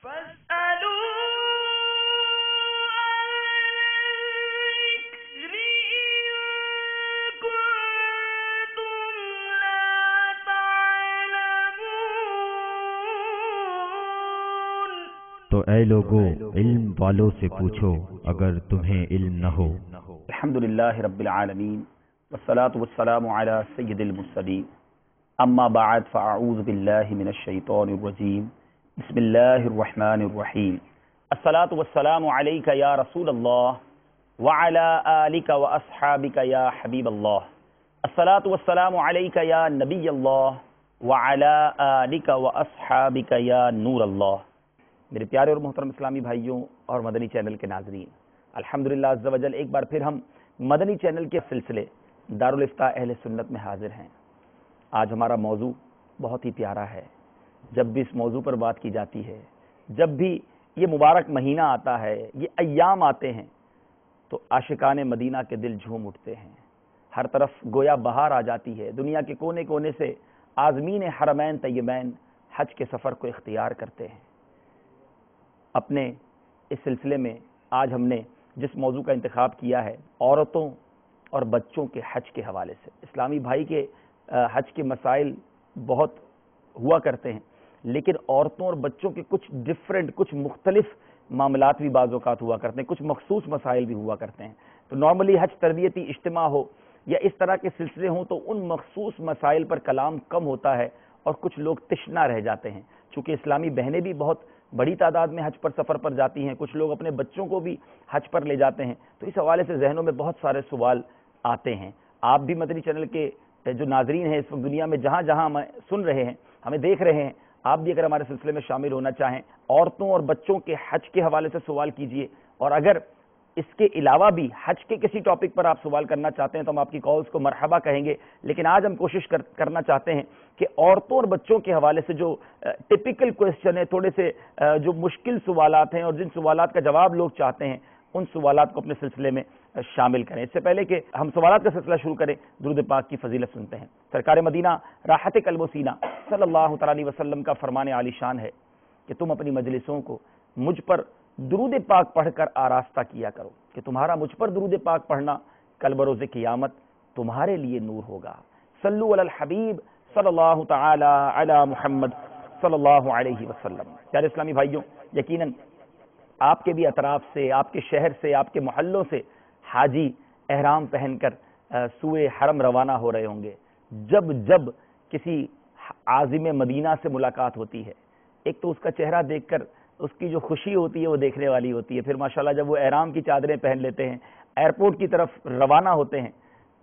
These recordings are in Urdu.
تو اے لوگو علم والوں سے پوچھو اگر تمہیں علم نہ ہو۔ الحمدللہ رب العالمین والصلاة والسلام علی سید المرسلین اما بعد فاعوذ باللہ من الشیطان الرجیم بسم اللہ الرحمن الرحیم الصلاة والسلام علیک یا رسول اللہ وعلی آلک واصحابک یا حبیب اللہ الصلاة والسلام علیک یا نبی اللہ وعلی آلک واصحابک یا نور اللہ۔ میرے پیارے اور محترم اسلامی بھائیوں اور مدنی چینل کے ناظرین، الحمدللہ عز و جل ایک بار پھر ہم مدنی چینل کے سلسلے دارالافتاء اہل سنت میں حاضر ہیں۔ آج ہمارا موضوع بہت ہی پیارا ہے۔ جب بھی اس موضوع پر بات کی جاتی ہے، جب بھی یہ مبارک مہینہ آتا ہے، یہ ایام آتے ہیں، تو عاشقان مدینہ کے دل جھوم اٹھتے ہیں۔ ہر طرف گویا بہار آ جاتی ہے۔ دنیا کے کونے کونے سے عازمین حرمین طیبین حج کے سفر کو اختیار کرتے ہیں۔ اپنے اس سلسلے میں آج ہم نے جس موضوع کا انتخاب کیا ہے، عورتوں اور بچوں کے حج کے حوالے سے۔ اسلامی بھائی کے حج کے مسائل بہت ہوا کرتے ہیں، لیکن عورتوں اور بچوں کے کچھ ڈیفرنٹ، کچھ مختلف معاملات بھی بعض اوقات ہوا کرتے ہیں، کچھ مخصوص مسائل بھی ہوا کرتے ہیں۔ تو نارملی حج تربیتی اجتماع ہو یا اس طرح کے سلسلے ہوں تو ان مخصوص مسائل پر کلام کم ہوتا ہے اور کچھ لوگ تشنا رہ جاتے ہیں۔ چونکہ اسلامی بہنیں بھی بہت بڑی تعداد میں حج پر سفر پر جاتی ہیں، کچھ لوگ اپنے بچوں کو بھی حج پر لے جاتے ہیں، تو اس حوالے سے ذہنوں میں بہت سارے سوال آتے ہیں۔ آپ بھی مدنی چینل کے جو ناظرین ہیں اس وقت دنیا میں جہاں جہاں ہمیں سن رہے ہیں، ہمیں دیکھ رہے ہیں، آپ بھی اگر ہمارے سلسلے میں شامل ہونا چاہیں، عورتوں اور بچوں کے حج کے حوالے سے سوال کیجئے، اور اگر اس کے علاوہ بھی حج کے کسی ٹاپک پر آپ سوال کرنا چاہتے ہیں تو ہم آپ کی کالز کو مرحبا کہیں گے۔ لیکن آج ہم کوشش کرنا چاہتے ہیں کہ عورتوں اور بچوں کے حوالے سے جو ٹپیکل کویسچن ہے، تھوڑے سے جو مشکل سوالات ہیں اور جن سوالات کا جواب لوگ چاہتے ہیں، ان سوالات کو اپنے سلسلے میں شامل کریں۔ اس سے پہلے کہ ہم سوالات کا سلسلہ شروع کریں، درود پاک کی فضیلت سنتے ہیں۔ سرکار مدینہ راحت قلب و سینہ صلی اللہ تعالی علیہ وسلم کا فرمان عالی شان ہے کہ تم اپنی مجلسوں کو مجھ پر درود پاک پڑھ کر آراستہ کیا کرو، کہ تمہارا مجھ پر درود پاک پڑھنا کل بروز قیامت تمہارے لیے نور ہوگا۔ صلو علی الحبیب صلی اللہ تعالی علی محمد صلی اللہ علیہ وسلم۔ پیارے اسلامی بھائیوں، یقیناً آپ کے بھی اطراف سے، آپ کے شہر سے، آپ کے محلوں سے حاجی احرام پہن کر سوئے حرم روانہ ہو رہے ہوں گے۔ جب جب کسی عازم مدینہ سے ملاقات ہوتی ہے، ایک تو اس کا چہرہ دیکھ کر اس کی جو خوشی ہوتی ہے وہ دیکھنے والی ہوتی ہے، پھر ماشاءاللہ جب وہ احرام کی چادریں پہن لیتے ہیں، ایئرپورٹ کی طرف روانہ ہوتے ہیں،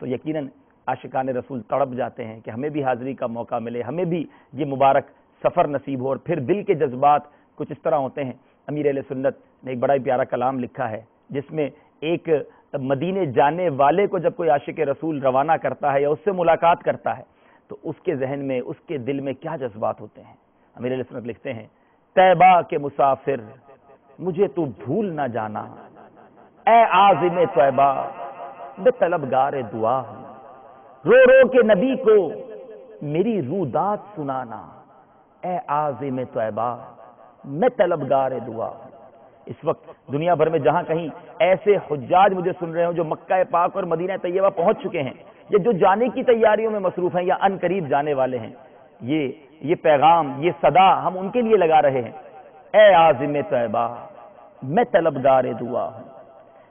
تو یقیناً عاشقان رسول تڑپ جاتے ہیں کہ ہمیں بھی حاضری کا موقع ملے، ہمیں بھی یہ مبارک سفر نصیب ہو۔ اور پھر دل کے جذبات کچھ اس طرح ہوتے ہیں۔ امیر اہل سنت نے ایک بڑا ہی پیارا کلام لکھا ہے، جس میں ایک مدینے جانے والے کو جب کوئی عاشق رسول روانہ کرتا ہے یا اس سے ملاقات کرتا ہے تو اس کے ذہن میں، اس کے دل میں کیا جذبات ہوتے ہیں۔ امیر اہل سنت لکھتے ہیں، طیبہ کے مسافر مجھے تو بھول نہ جانا، اے عازم طیبہ میں طلبگار دعا ہوں، رو رو کے نبی کو میری رودات سنانا، اے عازم طیبہ میں طلبگار دعا ہوں۔ اس وقت دنیا بھر میں جہاں کہیں ایسے حجاج مجھے سن رہے ہوں جو مکہ پاک اور مدینہ طیبہ پہنچ چکے ہیں یا جو جانے کی تیاریوں میں مصروف ہیں یا ان قریب جانے والے ہیں، یہ پیغام، یہ صدا ہم ان کے لیے لگا رہے ہیں۔ اے عازم طیبہ میں طلبگار دعا ہوں،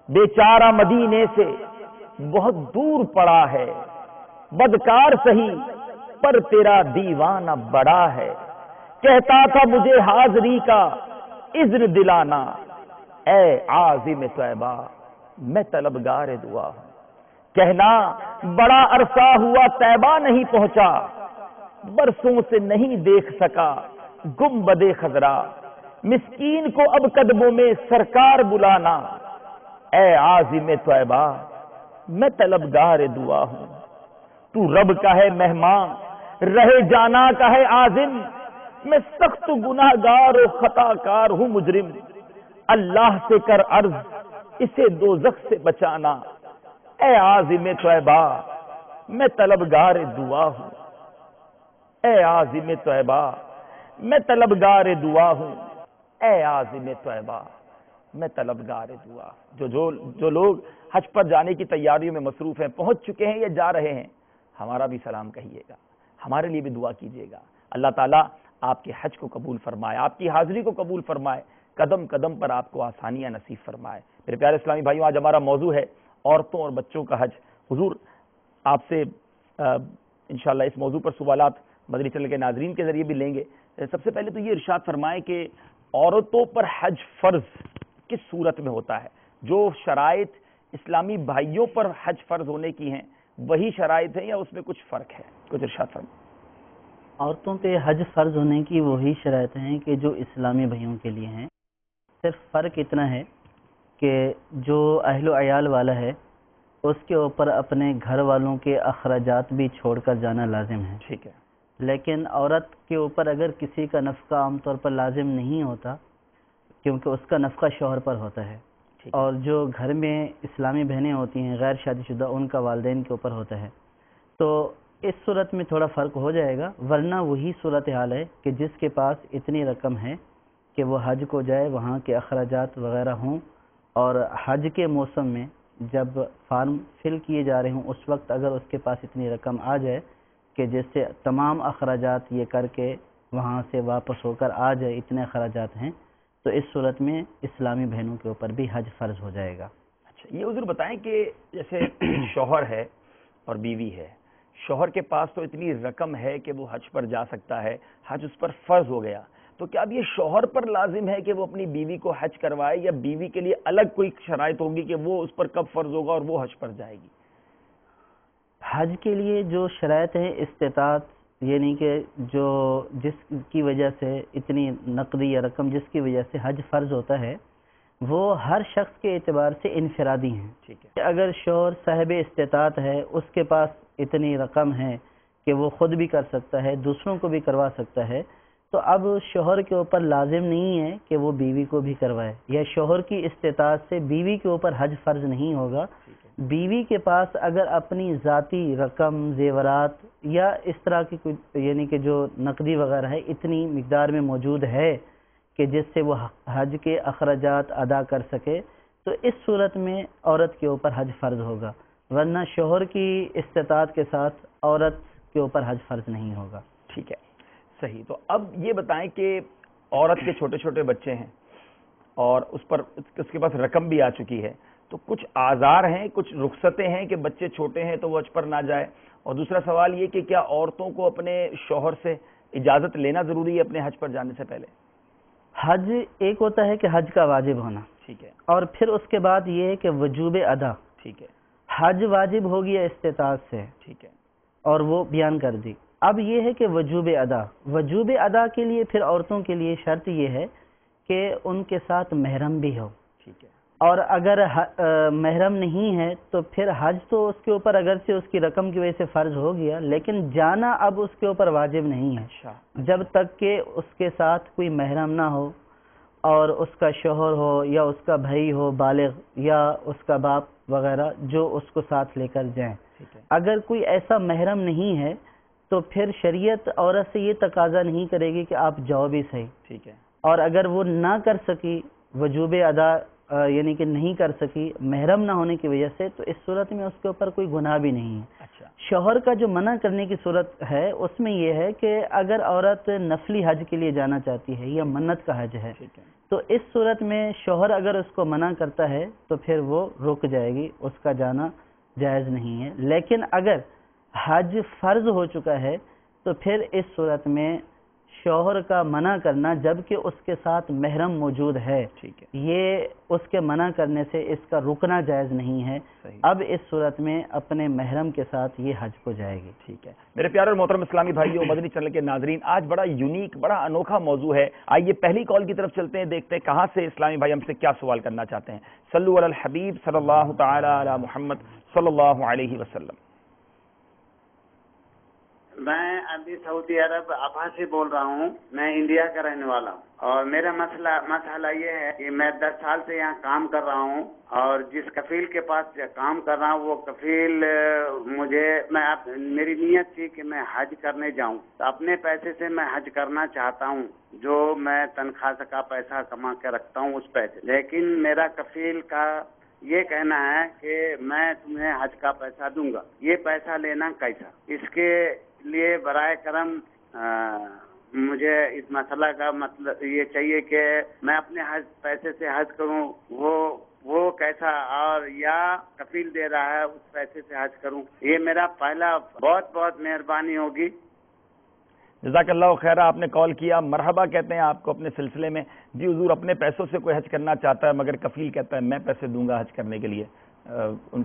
بیچارہ مدینے سے بہت دور پڑا ہے، بدکار سہی پر تیرا دیوانہ بڑا ہے، کہتا تھا مجھے حاضری کا اذن دلانا، اے عازم طیبہ میں طلبگار دعا ہوں۔ کہنا بڑا عرصہ ہوا طیبہ نہیں پہنچا، برسوں سے نہیں دیکھ سکا گنبد خضرا، مسکین کو اب قدموں میں سرکار بلانا، اے عازم طیبہ میں طلبگار دعا ہوں۔ تو رب کا ہے مہمان، رہے جانا کا ہے عازم، میں سخت گناہگار و خطا کار ہوں مجرم، اللہ سے کر عرض اسے دوزخ سے بچانا، اے عازم طیبہ میں طلبگار دعا ہوں، اے عازم طیبہ میں طلبگار دعا ہوں۔ اے عازم طیبہ میں طلبگار دعا. جو لوگ حج پر جانے کی تیاریوں میں مصروف ہیں، پہنچ چکے ہیں یا جا رہے ہیں، ہمارا بھی سلام کہیے گا، ہمارے لیے بھی دعا کیجیے گا. اللہ تعالیٰ آپ کے حج کو قبول فرمائے، آپ کی حاضری کو قبول فرمائے، قدم قدم پر آپ کو آسانیاں نصیب فرمائے. میرے پیارے اسلامی بھائیوں، آج ہمارا موضوع ہے عورتوں اور بچوں کا حج. حضور آپ سے انشاءاللہ اس موضوع پر سوالات مدنی چینل کے ناظرین کے ذریعے بھی لیں گے. سب سے پہلے تو یہ ارشاد فرمائے کہ عورتوں پر حج فرض کس صورت میں ہوتا ہے؟ جو شرائط اسلامی بھائیوں پر حج فرض ہونے کی ہیں وہی شرائط ہیں یا اس میں کچھ فرق ہے؟ کچھ ارشاد فرمائے. عورتوں پہ حج فرض ہونے کی وہی شرائط ہیں کہ جو اسلامی بھائیوں کے لیے ہیں. صرف فرق اتنا ہے کہ جو اہل و عیال والا ہے اس کے اوپر اپنے گھر والوں کے اخراجات بھی چھوڑ کر جانا لازم ہے. ٹھیک ہے. لیکن عورت کے اوپر اگر کسی کا نفقہ عام طور پر لازم نہیں ہوتا کیونکہ اس کا نفقہ شوہر پر ہوتا ہے، اور جو گھر میں اسلامی بہنیں ہوتی ہیں غیر شادی شدہ ان کا والدین کے اوپر ہوتا ہے، تو اس صورت میں تھوڑا فرق ہو جائے گا. ورنہ وہی صورتحال ہے کہ جس کے پاس اتنی رقم ہے کہ وہ حج کو جائے، وہاں کے اخراجات وغیرہ ہوں، اور حج کے موسم میں جب فارم فل کیے جا رہے ہوں اس وقت اگر اس کے پاس اتنی رقم آ جائے کہ جس سے تمام اخراجات یہ کر کے وہاں سے واپس ہو کر آ جائے، اتنے اخراجات ہیں، تو اس صورت میں اسلامی بہنوں کے اوپر بھی حج فرض ہو جائے گا. اچھا، یہ حضور بتائیں کہ جیسے شوہر ہے اور بیوی ہے، شوہر کے پاس تو اتنی رقم ہے کہ وہ حج پر جا سکتا ہے، حج اس پر فرض ہو گیا، تو کیا اب یہ شوہر پر لازم ہے کہ وہ اپنی بیوی کو حج کروائے یا بیوی کے لیے الگ کوئی شرائط ہوگی کہ وہ اس پر کب فرض ہوگا اور وہ حج پر جائے گی؟ حج کے لیے جو شرائط ہیں استطاعت، یعنی کہ جس کی وجہ سے اتنی نقدی یا رقم جس کی وجہ سے حج فرض ہوتا ہے وہ ہر شخص کے اعتبار سے انفرادی ہیں. ٹھیک ہے. اگر شوہر صاحب استطاعت ہے، اس کے پاس اتنی رقم ہے کہ وہ خود بھی کر سکتا ہے، دوسروں کو بھی کروا سکتا ہے، تو اب شوہر کے اوپر لازم نہیں ہے کہ وہ بیوی کو بھی کروائے، یا شوہر کی استطاعت سے بیوی کے اوپر حج فرض نہیں ہوگا. بیوی کے پاس اگر اپنی ذاتی رقم، زیورات یا اس طرح کی کوئی یعنی کہ جو نقدی وغیرہ ہے اتنی مقدار میں موجود ہے کہ جس سے وہ حج کے اخراجات ادا کر سکے، تو اس صورت میں عورت کے اوپر حج فرض ہوگا. ورنہ شوہر کی استطاعت کے ساتھ عورت کے اوپر حج فرض نہیں ہوگا. ٹھیک ہے، صحیح. تو اب یہ بتائیں کہ عورت کے چھوٹے چھوٹے بچے ہیں اور اس کے پاس رقم بھی آ چکی ہے، تو کچھ آزار ہیں، کچھ رخصتیں ہیں کہ بچے چھوٹے ہیں تو وہ حج پر نہ جائے. اور دوسرا سوال یہ کہ کیا عورتوں کو اپنے شوہر سے اجازت لینا ضروری ہے اپنے حج پر جانے سے پہلے؟ حج ایک ہوتا ہے کہ حج کا واجب ہونا، ٹھیک ہے، اور پھر اس کے بعد یہ ہے کہ وجوب ادا. ٹھیک ہے. حج واجب ہو گیا استطاعت سے، ٹھیک ہے، اور وہ بیان کر دی. اب یہ ہے کہ وجوب ادا کے لیے پھر عورتوں کے لیے شرط یہ ہے کہ ان کے ساتھ محرم بھی ہو. ٹھیک ہے. اور اگر محرم نہیں ہے تو پھر حج تو اس کے اوپر اگرچہ اس کی رقم کی وجہ سے فرض ہو گیا، لیکن جانا اب اس کے اوپر واجب نہیں ہے. اچھا. جب تک کہ اس کے ساتھ کوئی محرم نہ ہو اور اس کا شوہر ہو یا اس کا بھائی ہو بالغ یا اس کا باپ وغیرہ جو اس کو ساتھ لے کر جائیں. اگر کوئی ایسا محرم نہیں ہے تو پھر شریعت عورت سے یہ تقاضا نہیں کرے گی کہ آپ جاؤ بھی صحیح. ٹھیک ہے. اور اگر وہ نہ کر سکی وجوب ادا یعنی کہ نہیں کر سکی محرم نہ ہونے کی وجہ سے، تو اس صورت میں اس کے اوپر کوئی گناہ بھی نہیں ہے. اچھا. شوہر کا جو منع کرنے کی صورت ہے اس میں یہ ہے کہ اگر عورت نفلی حج کے لیے جانا چاہتی ہے یا منت کا حج ہے، تو اس صورت میں شوہر اگر اس کو منع کرتا ہے تو پھر وہ رک جائے گی، اس کا جانا جائز نہیں ہے. لیکن اگر حج فرض ہو چکا ہے تو پھر اس صورت میں شوہر کا منع کرنا جبکہ اس کے ساتھ محرم موجود ہے، یہ اس کے منع کرنے سے اس کا رکنا جائز نہیں ہے. اب اس صورت میں اپنے محرم کے ساتھ یہ حج کو جائے گی. ٹھیک ہے. میرے پیارے اور محترم اسلامی بھائیوں، مدنی چینل کے ناظرین، آج بڑا یونیک، بڑا انوکھا موضوع ہے. آئیے پہلی کال کی طرف چلتے ہیں، دیکھتے ہیں کہاں سے اسلامی بھائی ہم سے کیا سوال کرنا چاہتے ہیں. صلو علی الحبیب صلی اللہ تعالی علی محمد صلی اللہ علیہ وسلم. میں ابھی سعودی عرب ابھا سے بول رہا ہوں. میں انڈیا کا رہنے والا ہوں اور میرا مسئلہ یہ ہے کہ میں 10 سال سے یہاں کام کر رہا ہوں اور جس کفیل کے پاس کام کر رہا ہوں وہ کفیل میری نیت تھی کہ میں حج کرنے جاؤں. اپنے پیسے سے میں حج کرنا چاہتا ہوں جو میں تنخواہ کا پیسہ کما کے رکھتا ہوں اس پیسے. لیکن میرا کفیل کا یہ کہنا ہے کہ میں تمہیں حج کا پیسہ دوں گا. یہ پیسہ لینا کیسا؟ اس کے لیے برائے کرم مجھے اس مسئلہ کا مطلب یہ چاہیے کہ میں اپنے حج پیسے سے حج کروں وہ کیسا، اور یا کفیل دے رہا ہے اس پیسے سے حج کروں. یہ میرا پہلا بہت بہت مہربانی ہوگی. جزاک اللہ خیر. آپ نے کال کیا، مرحبا کہتے ہیں آپ کو اپنے سلسلے میں. جی حضور، اپنے پیسوں سے کوئی حج کرنا چاہتا ہے مگر کفیل کہتا ہے میں پیسے دوں گا حج کرنے کے لیے،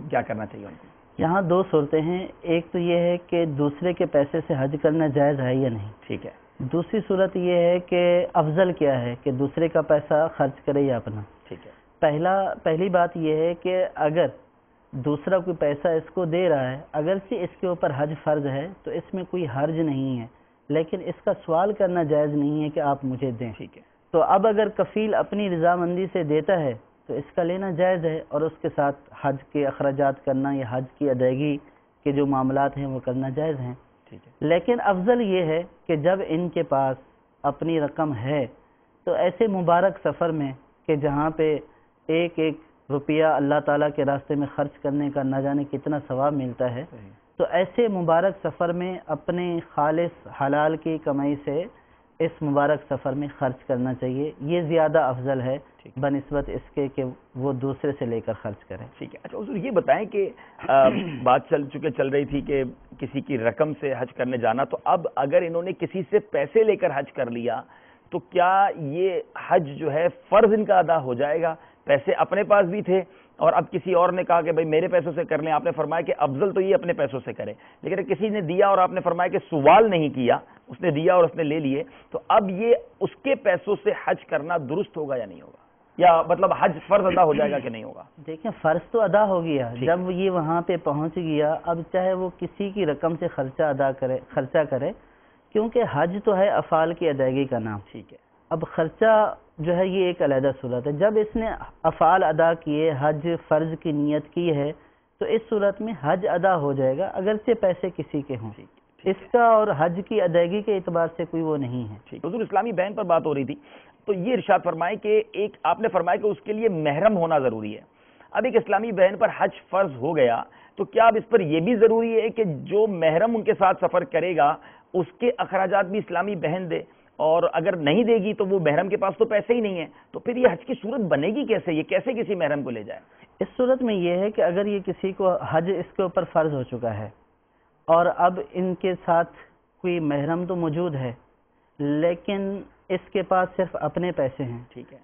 کیا کرنا چاہیے ان کو؟ یہاں دو صورتیں ہیں. ایک تو یہ ہے کہ دوسرے کے پیسے سے حج کرنا جائز ہے یا نہیں. ٹھیک ہے. دوسری صورت یہ ہے کہ افضل کیا ہے کہ دوسرے کا پیسہ خرچ کرے یا اپنا. ٹھیک ہے. پہلی بات یہ ہے کہ اگر دوسرا کوئی پیسہ اس کو دے رہا ہے، اگرچہ اس کے اوپر حج فرض ہے تو اس میں کوئی حرج نہیں ہے، لیکن اس کا سوال کرنا جائز نہیں ہے کہ آپ مجھے دیں. ٹھیک ہے. تو اب اگر کفیل اپنی رضامندی سے دیتا ہے تو اس کا لینا جائز ہے اور اس کے ساتھ حج کے اخراجات کرنا یا حج کی ادائیگی کے جو معاملات ہیں وہ کرنا جائز ہیں. ٹھیک ہے. لیکن افضل یہ ہے کہ جب ان کے پاس اپنی رقم ہے تو ایسے مبارک سفر میں کہ جہاں پہ ایک ایک روپیہ اللہ تعالیٰ کے راستے میں خرچ کرنے کا نہ جانے کتنا ثواب ملتا ہے، تو ایسے مبارک سفر میں اپنے خالص حلال کی کمائی سے اس مبارک سفر میں خرچ کرنا چاہیے. یہ زیادہ افضل ہے بنسبت اس کے کہ وہ دوسرے سے لے کر خرچ کریں. ٹھیک ہے. اچھا حضور یہ بتائیں کہ بات چل رہی تھی کہ کسی کی رقم سے حج کرنے جانا، تو اب اگر انہوں نے کسی سے پیسے لے کر حج کر لیا تو کیا یہ حج جو ہے فرض ان کا ادا ہو جائے گا؟ پیسے اپنے پاس بھی تھے اور اب کسی اور نے کہا کہ بھائی میرے پیسوں سے کر لیں. آپ نے فرمایا کہ افضل تو یہ اپنے پیسوں سے کرے، لیکن کسی نے دیا اور آپ نے فرمایا کہ سوال نہیں کیا، اس نے دیا اور اس نے لے لیے، تو اب یہ اس کے پیسوں سے حج کرنا درست ہوگا یا نہیں ہوگا؟ یا مطلب حج فرض ادا ہو جائے گا کہ نہیں ہوگا؟ دیکھیں فرض تو ادا ہو گیا جب یہ وہاں پہ پہنچ گیا. اب چاہے وہ کسی کی رقم سے خرچہ کرے کیونکہ حج تو ہے افعال کی ادائیگی کا نام. ٹھیک ہے. اب خرچہ جو ہے یہ ایک علیحدہ صورت ہے. جب اس نے افعال ادا کیے، حج فرض کی نیت کی ہے، تو اس صورت میں حج ادا ہو جائے گا اگرچہ پیسے کسی کے ہوں. اس کا اور حج کی ادائیگی کے اعتبار سے کوئی وہ نہیں ہے. حضور اسلامی بہن پر بات ہو رہی تھی تو یہ ارشاد فرمائیں کہ ایک آپ نے فرمایا کہ اس کے لیے محرم ہونا ضروری ہے. اب ایک اسلامی بہن پر حج فرض ہو گیا تو کیا اب اس پر یہ بھی ضروری ہے کہ جو محرم ان کے ساتھ سفر کرے گا اس کے اخراجات بھی اسلامی بہن دے؟ اور اگر نہیں دے گی تو وہ محرم کے پاس تو پیسے ہی نہیں ہیں، تو پھر یہ حج کی صورت بنے گی کیسے؟ یہ کیسے کسی محرم کو لے جائے؟ اس صورت میں یہ ہے کہ اگر یہ کسی کو حج اس کے اوپر فرض ہو چکا ہے اور اب ان کے ساتھ کوئی محرم تو موجود ہے لیکن اس کے پاس صرف اپنے پیسے ہیں، ٹھیک ہے،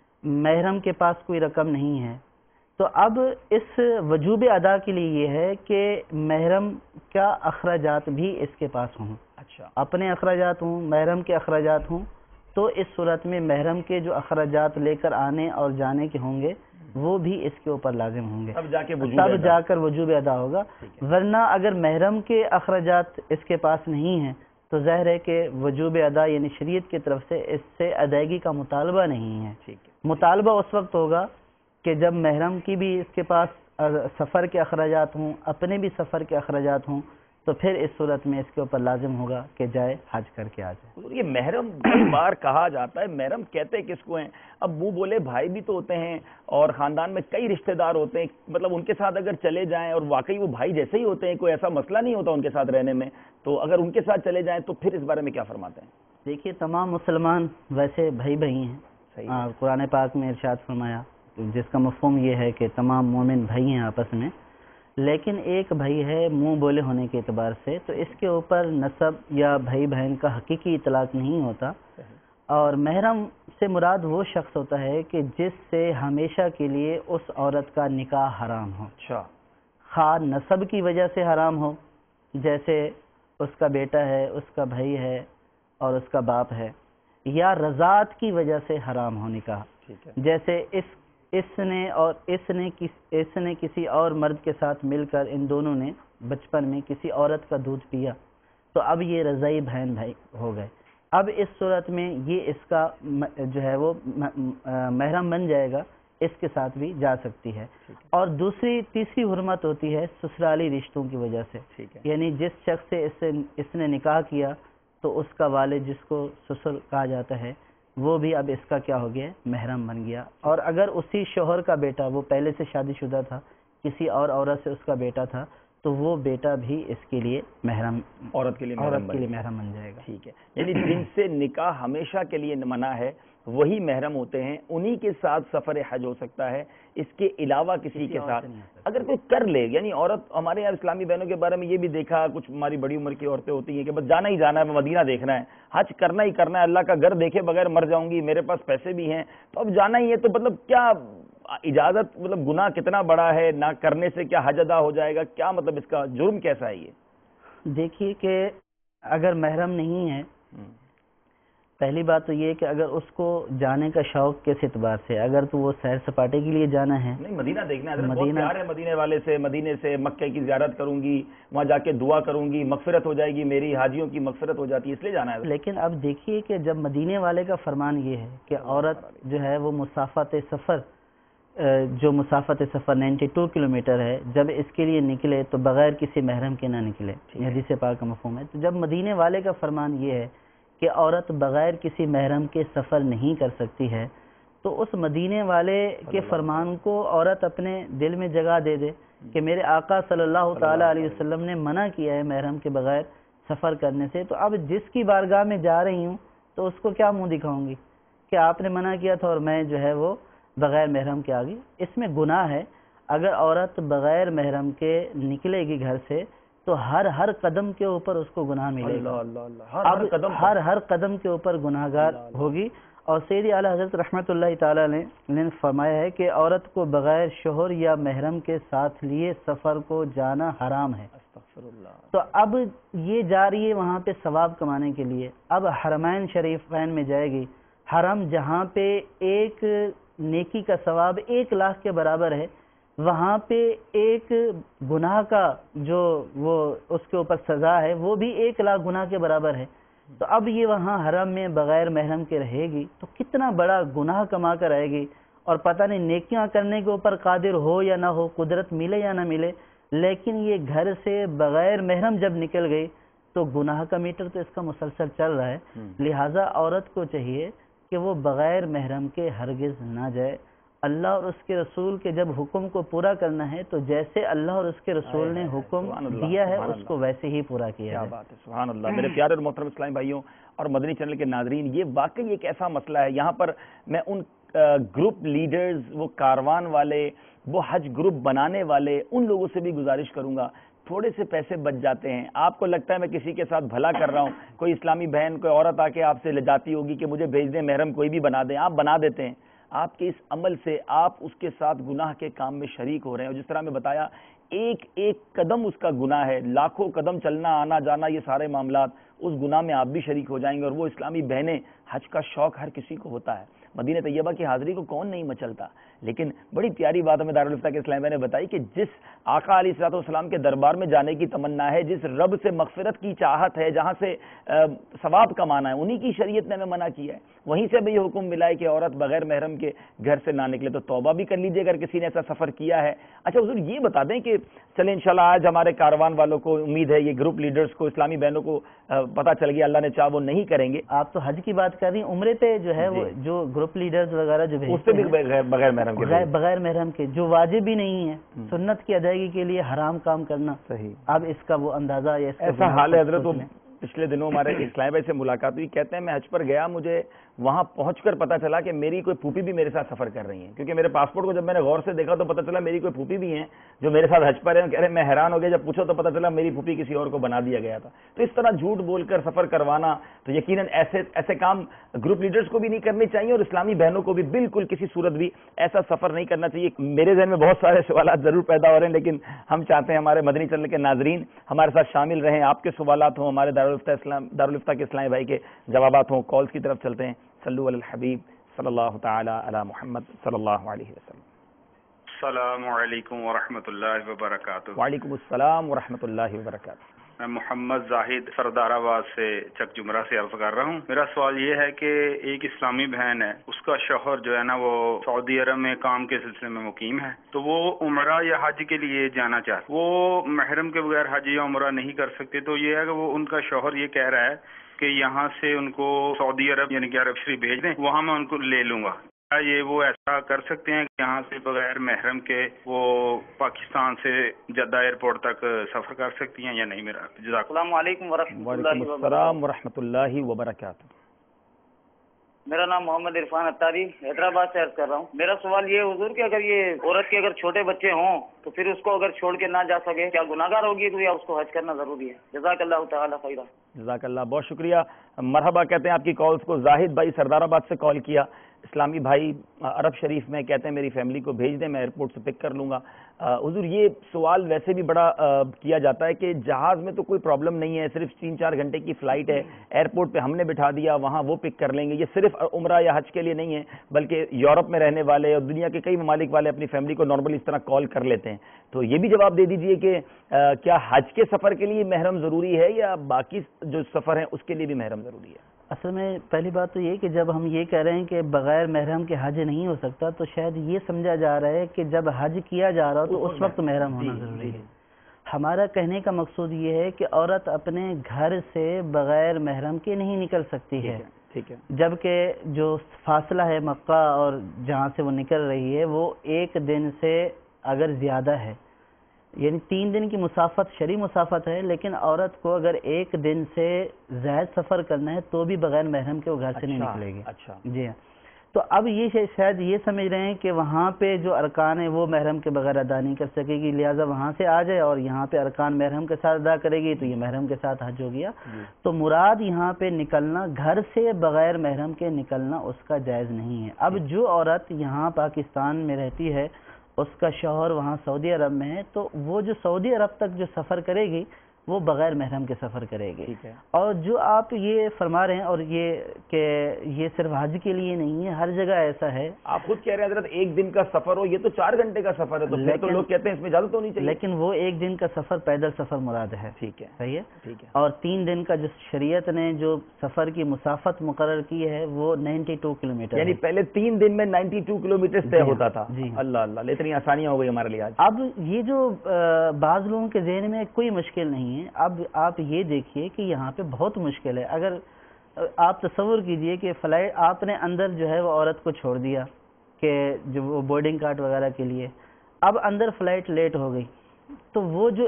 محرم کے پاس کوئی رقم نہیں ہے، تو اب اس وجوب ادا کے لیے یہ ہے کہ محرم کا اخراجات بھی اس کے پاس ہوں. اچھا، اپنے اخراجات ہوں، محرم کے اخراجات ہوں، تو اس صورت میں محرم کے جو اخراجات لے کر آنے اور جانے کے ہوں گے وہ بھی اس کے اوپر لازم ہوں گے، تب جا کر وجوب ادا ہوگا. ورنہ اگر محرم کے اخراجات اس کے پاس نہیں ہیں تو ظاہر ہے کہ وجوب ادا یعنی شریعت کی طرف سے اس سے ادائیگی کا مطالبہ نہیں ہے. مطالبہ اس وقت ہوگا کہ جب محرم کی بھی اس کے پاس سفر کے اخراجات ہوں، اپنے بھی سفر کے اخراجات ہوں، تو پھر اس صورت میں اس کے اوپر لازم ہوگا کہ جائے حج کر کے آ جائے. یہ محرم کئی بار کہا جاتا ہے، محرم کہتے کس کو ہیں؟ اب منہ بولے بھائی بھی تو ہوتے ہیں اور خاندان میں کئی رشتہ دار ہوتے ہیں، مطلب ان کے ساتھ اگر چلے جائیں اور واقعی وہ بھائی جیسے ہی ہوتے ہیں، کوئی ایسا مسئلہ نہیں ہوتا ان کے ساتھ رہنے میں، تو اگر ان کے ساتھ چلے جائیں تو پھر اس بارے میں کیا فرماتے ہیں؟ دیکھیے تمام مسلمان ویسے بھائی ہیں. قرآن پاک میں ارشاد فرمایا جس کا مفہوم یہ ہے کہ تمام مومن بھائی ہیں آپس میں، لیکن ایک بھائی ہے منہ بولے ہونے کے اعتبار سے، تو اس کے اوپر نسب یا بھائی بہن کا حقیقی اطلاق نہیں ہوتا. اور محرم سے مراد وہ شخص ہوتا ہے کہ جس سے ہمیشہ کے لیے اس عورت کا نکاح حرام ہو. اچھا، خواہ نسب کی وجہ سے حرام ہو، جیسے اس کا بیٹا ہے، اس کا بھائی ہے اور اس کا باپ ہے، یا رضاعت کی وجہ سے حرام ہو نکاح، جیسے اس نے کسی اور مرد کے ساتھ مل کر ان دونوں نے بچپن میں کسی عورت کا دودھ پیا تو اب یہ رضائی بہن بھائی ہو گئے. اب اس صورت میں یہ اس کا جو ہے وہ محرم بن جائے گا, اس کے ساتھ بھی جا سکتی ہے. اور تیسری حرمت ہوتی ہے سسرالی رشتوں کی وجہ سے, یعنی جس شخص سے اس نے نکاح کیا تو اس کا والد جس کو سسر کہا جاتا ہے وہ بھی اب اس کا کیا ہو گیا, محرم بن گیا. اور اگر اسی شوہر کا بیٹا, وہ پہلے سے شادی شدہ تھا, کسی اور عورت سے اس کا بیٹا تھا, تو وہ بیٹا بھی اس کے لیے محرم, عورت کے لیے محرم بن جائے گا. ٹھیک ہے, یعنی جن سے نکاح ہمیشہ کے لیے منع ہے وہی محرم ہوتے ہیں, انہی کے ساتھ سفر حج ہو سکتا ہے, اس کے علاوہ کسی کے ساتھ اگر کوئی کر لے. یعنی عورت, ہمارے یہاں اسلامی بہنوں کے بارے میں یہ بھی دیکھا, کچھ ہماری بڑی عمر کی عورتیں ہوتی ہیں کہ بس جانا ہی جانا ہے, مدینہ دیکھنا ہے, حج کرنا ہی کرنا ہے, اللہ کا گھر دیکھے بغیر مر جاؤں گی, میرے پاس پیسے بھی ہیں تو اب جانا ہی ہے. تو مطلب کیا اجازت, مطلب گناہ کتنا بڑا ہے, نہ کرنے سے کیا حج ادا ہو جائے گا, کیا مطلب اس کا جرم کیسا ہے یہ؟ دیکھیے کہ اگر محرم نہیں ہے, پہلی بات تو یہ کہ اگر اس کو جانے کا شوق کس اعتبار سے, اگر تو وہ سیر سپاٹے کے لیے جانا ہے, نہیں مدینہ دیکھنا ہے, بہت پیار ہے مدینے والے سے, مدینے سے مکہ کی زیارت کروں گی, وہاں جا کے دعا کروں گی, مغفرت ہو جائے گی, میری حاجیوں کی مغفرت ہو جاتی ہے, اس لیے جانا ہے. لیکن اب دیکھیے کہ جب مدینے والے کا فرمان یہ ہے کہ عورت جو ہے وہ مسافت سفر 92 کلومیٹر ہے, جب اس کے لیے نکلے تو بغیر کسی محرم کے نہ نکلے, حدیث پاک کا مفہوم ہے. تو جب مدینے والے کا فرمان یہ ہے کہ عورت بغیر کسی محرم کے سفر نہیں کر سکتی ہے, تو اس مدینے والے کے فرمان کو عورت اپنے دل میں جگہ دے دے کہ میرے آقا صلی اللہ تعالی علیہ وسلم نے منع کیا ہے محرم کے بغیر سفر کرنے سے, تو اب جس کی بارگاہ میں جا رہی ہوں تو اس کو کیا منہ دکھاؤں گی کہ آپ نے منع کیا تھا اور میں جو ہے وہ بغیر محرم کے آگئی. اس میں گناہ ہے. اگر عورت بغیر محرم کے نکلے گی گھر سے تو ہر قدم کے اوپر اس کو گناہ ملے گا, ہر قدم کے اوپر گناہ گار ہوگی. اور سیدی اعلیٰ حضرت رحمت اللہ تعالی نے فرمایا ہے کہ عورت کو بغیر شوہر یا محرم کے ساتھ لیے سفر کو جانا حرام ہے. تو اب یہ جا رہی ہے وہاں پہ ثواب کمانے کے لیے, اب حرمین شریفین میں جائے گی, حرم جہاں پہ ایک نیکی کا ثواب 1 لاکھ کے برابر ہے, وہاں پہ ایک گناہ کا جو وہ اس کے اوپر سزا ہے وہ بھی 1 لاکھ گناہ کے برابر ہے. تو اب یہ وہاں حرم میں بغیر محرم کے رہے گی تو کتنا بڑا گناہ کما کر آئے گی, اور پتہ نہیں نیکیاں کرنے کے اوپر قادر ہو یا نہ ہو, قدرت ملے یا نہ ملے, لیکن یہ گھر سے بغیر محرم جب نکل گئی تو گناہ کا میٹر تو اس کا مسلسل چل رہا ہے. لہٰذا عورت کو چاہیے کہ وہ بغیر محرم کے ہرگز نہ جائے. اللہ اور اس کے رسول کے جب حکم کو پورا کرنا ہے تو جیسے اللہ اور اس کے رسول نے حکم دیا ہے اس کو ویسے ہی پورا کیا ہے. بات ہے, سبحان اللہ. میرے پیارے اور محترم اسلامی بھائیوں اور مدنی چینل کے ناظرین, یہ واقعی ایک ایسا مسئلہ ہے. یہاں پر میں ان گروپ لیڈرز, وہ کاروان والے, وہ حج گروپ بنانے والے, ان لوگوں سے بھی گزارش کروں گا, تھوڑے سے پیسے بچ جاتے ہیں. آپ کو لگتا ہے میں کسی کے ساتھ بھلا کر رہا ہوں, کوئی اسلامی بہن, کوئی عورت آ کے آپ سے لے جاتی ہوگی کہ مجھے بھیج دیں, محرم کوئی بھی بنا دیں, آپ بنا دیتے ہیں. آپ کے اس عمل سے آپ اس کے ساتھ گناہ کے کام میں شریک ہو رہے ہیں. اور جس طرح میں بتایا, ایک قدم اس کا گناہ ہے, لاکھوں قدم چلنا, آنا جانا, یہ سارے معاملات, اس گناہ میں آپ بھی شریک ہو جائیں گے. اور وہ اسلامی بہنیں, حج کا شوق ہر کسی کو ہوتا ہے, مدینہ طیبہ کی حاضری کو کون نہیں مچلتا, لیکن بڑی پیاری بات ہمیں دارالفتہ کے اسلامی بہنیں نے بتائی کہ جس آقا علیہ الصلوۃ والسلام کے دربار میں جانے کی تمنا ہے, جس رب سے مغفرت کی چاہت ہے, جہاں سے ثواب کمانا ہے, انہی کی شریعت نے ہمیں منع کیا ہے. وہیں سے بھی یہ حکم ملا ہے کہ عورت بغیر محرم کے گھر سے نہ نکلے. تو توبہ بھی کر لیجیے اگر کسی نے ایسا سفر کیا ہے. اچھا حضور یہ بتا دیں کہ چلیں انشاءاللہ آج ہمارے کاروان والوں کو امید ہے, یہ گروپ لیڈرز کو, اسلامی بہنوں کو پتہ چل گیا, اللہ نے چاہا وہ نہیں کریں گے. آپ تو حج کی بات کر رہی ہیں, عمرے پہ جو ہے وہ جو گروپ لیڈرز وغیرہ جو اس سے بھی بغیر محرم کے جو واجب بھی نہیں ہے, سنت کی ادائیگی کے لیے حرام کام کرنا, صحیح. اب اس کا وہ اندازہ ایسا حال ہے حضرت. پچھلے دنوں ہمارے اسلامی بھائی سے ملاقات ہوئی, کہتے ہیں میں حج پر گیا, مجھے وہاں پہنچ کر پتا چلا کہ میری کوئی پھوپھی بھی میرے ساتھ سفر کر رہی ہیں, کیونکہ میرے پاسپورٹ کو جب میں نے غور سے دیکھا تو پتا چلا میری کوئی پھوپھی بھی ہیں جو میرے ساتھ حج پر ہیں. کہہ رہے میں حیران ہو گیا, جب پوچھو تو پتا چلا میری پھوپھی کسی اور کو بنا دیا گیا تھا. تو اس طرح جھوٹ بول کر سفر کروانا, تو یقیناً ایسے کام گروپ لیڈرز کو بھی نہیں کرنے چاہیے, اور اسلامی بہنوں کو بھی بالکل کسی صورت بھی ایسا سفر نہیں کرنا چاہیے. میرے ذہن میں بہت سارے سوالات ضرور پیدا ہو رہے ہیں, لیکن ہم چاہتے ہیں ہمارے مدنی چینل کے ناظرین ہمارے ساتھ شامل رہیں, آپ کے سوالات ہوں, ہمارے دارالفتہ کے اسلامی بھائی کے جوابات ہوں. کالز کی طرف چلتے ہیں. صلو علی الحبیب صلی اللہ تعالی علی محمد صلی اللہ علیہ وسلم. السلام علیکم ورحمۃ اللہ وبرکاتہ. وعلیکم السلام ورحمۃ اللہ وبرکاتہ. میں محمد زاہد سردار آباد سے چک جمرہ سے عرض کر رہا ہوں. میرا سوال یہ ہے کہ ایک اسلامی بہن ہے، اس کا شوہر جو ہے نا وہ سعودی عرب میں کام کے سلسلے میں مقیم ہے، تو وہ عمرہ یا حج کے لیے جانا چاہتے، وہ محرم کے بغیر حج یا عمرہ نہیں کر سکتے. تو یہ ہے کہ وہ ان کا شوہر یہ کہہ رہا ہے کہ یہاں سے ان کو سعودی عرب یعنی کہ عرب شریف بھیج دیں، وہاں میں ان کو لے لوں گا. کیا یہ وہ ایسا کر سکتے ہیں کہ یہاں سے بغیر محرم کے وہ پاکستان سے جدہ ایئرپورٹ تک سفر کر سکتی ہیں یا نہیں؟ میرا السلام علیکم ورحمۃ اللہ وعلیکم السلام ورحمۃ اللہ وبرکاتہ. میرا نام محمد عرفان اتاری حیدرآباد سے عرض کر رہا ہوں. میرا سوال یہ ہے حضور کہ اگر یہ عورت کے اگر چھوٹے بچے ہوں تو پھر اس کو اگر چھوڑ کے نہ جا سکے کیا گناہگار ہوگی یا اس کو حج کرنا ضروری ہے؟ جزاک اللہ تعالی خیرہ. جزاک اللہ، بہت شکریہ. مرحبا کہتے ہیں آپ کی کالز کو. زاہد بھائی سردار آباد سے کال کیا. اسلامی بھائی عرب شریف میں کہتے ہیں میری فیملی کو بھیج دیں، میں ایئرپورٹ سے پک کر لوں گا. حضور یہ سوال ویسے بھی بڑا کیا جاتا ہے کہ جہاز میں تو کوئی پرابلم نہیں ہے، صرف 3-4 گھنٹے کی فلائٹ ہے، ایئرپورٹ پہ ہم نے بٹھا دیا، وہاں وہ پک کر لیں گے. یہ صرف عمرہ یا حج کے لیے نہیں ہے، بلکہ یورپ میں رہنے والے اور دنیا کے کئی ممالک والے اپنی فیملی کو نارمل اس طرح کال کر لیتے ہیں. تو یہ بھی جواب دے دیجئے کہ کیا حج کے سفر کے لیے محرم ضروری ہے یا باقی جو سفر ہیں اس کے لیے بھی محرم ضروری ہے؟ اصل میں پہلی بات تو یہ کہ جب ہم یہ کہہ رہے ہیں کہ بغیر محرم کے حج نہیں ہو سکتا تو شاید یہ سمجھا جا رہا ہے کہ جب حج کیا جا رہا ہو تو اس وقت محرم ہونا ضروری ہے. ہمارا کہنے کا مقصود یہ ہے کہ عورت اپنے گھر سے بغیر محرم کے نہیں نکل سکتی ہے، جبکہ جو فاصلہ ہے مکہ اور جہاں سے وہ نکل رہی ہے وہ 1 دن سے اگر زیادہ ہے، یعنی 3 دن کی مسافت شرعی مسافت ہے، لیکن عورت کو اگر 1 دن سے زائد سفر کرنا ہے تو بھی بغیر محرم کے وہ گھر سے نہیں نکلے گی. اچھا جی ہاں. تو اب یہ شاید یہ سمجھ رہے ہیں کہ وہاں پہ جو ارکان ہیں وہ محرم کے بغیر ادا نہیں کر سکے گی، لہٰذا وہاں سے آ جائے اور یہاں پہ ارکان محرم کے ساتھ ادا کرے گی تو یہ محرم کے ساتھ حج ہو گیا. تو مراد یہاں پہ نکلنا گھر سے بغیر محرم کے نکلنا اس کا جائز نہیں ہے. اب جو عورت یہاں پاکستان میں رہتی ہے، اس کا شوہر وہاں سعودی عرب میں ہے، تو وہ جو سعودی عرب تک جو سفر کرے گی وہ بغیر محرم کے سفر کرے گی. اور جو آپ یہ فرما رہے ہیں اور یہ کہ یہ صرف حج کے لیے نہیں ہے، ہر جگہ ایسا ہے. آپ خود کہہ رہے ہیں حضرت 1 دن کا سفر ہو، یہ تو 4 گھنٹے کا سفر ہے، تو پھر تو لوگ کہتے ہیں اس میں اجازت ہونی چاہیے. لیکن وہ 1 دن کا سفر پیدل سفر مراد ہے. ٹھیک ہے، صحیح ہے. ٹھیک ہے. اور 3 دن کا جو شریعت نے جو سفر کی مسافت مقرر کی ہے وہ 92 کلومیٹر، یعنی پہلے 3 دن میں 92 کلومیٹر طے ہوتا تھا. جی اللہ اللہ، اتنی آسانیاں ہو گئی ہمارے لیے آج. اب یہ جو بعض لوگوں کے ذہن میں کوئی مشکل نہیں ہے. اب آپ یہ دیکھیے کہ یہاں پہ بہت مشکل ہے. اگر آپ تصور کیجئے کہ فلائٹ آپ نے اندر جو ہے وہ عورت کو چھوڑ دیا کہ جو وہ بورڈنگ کارڈ وغیرہ کے لیے، اب اندر فلائٹ لیٹ ہو گئی تو وہ جو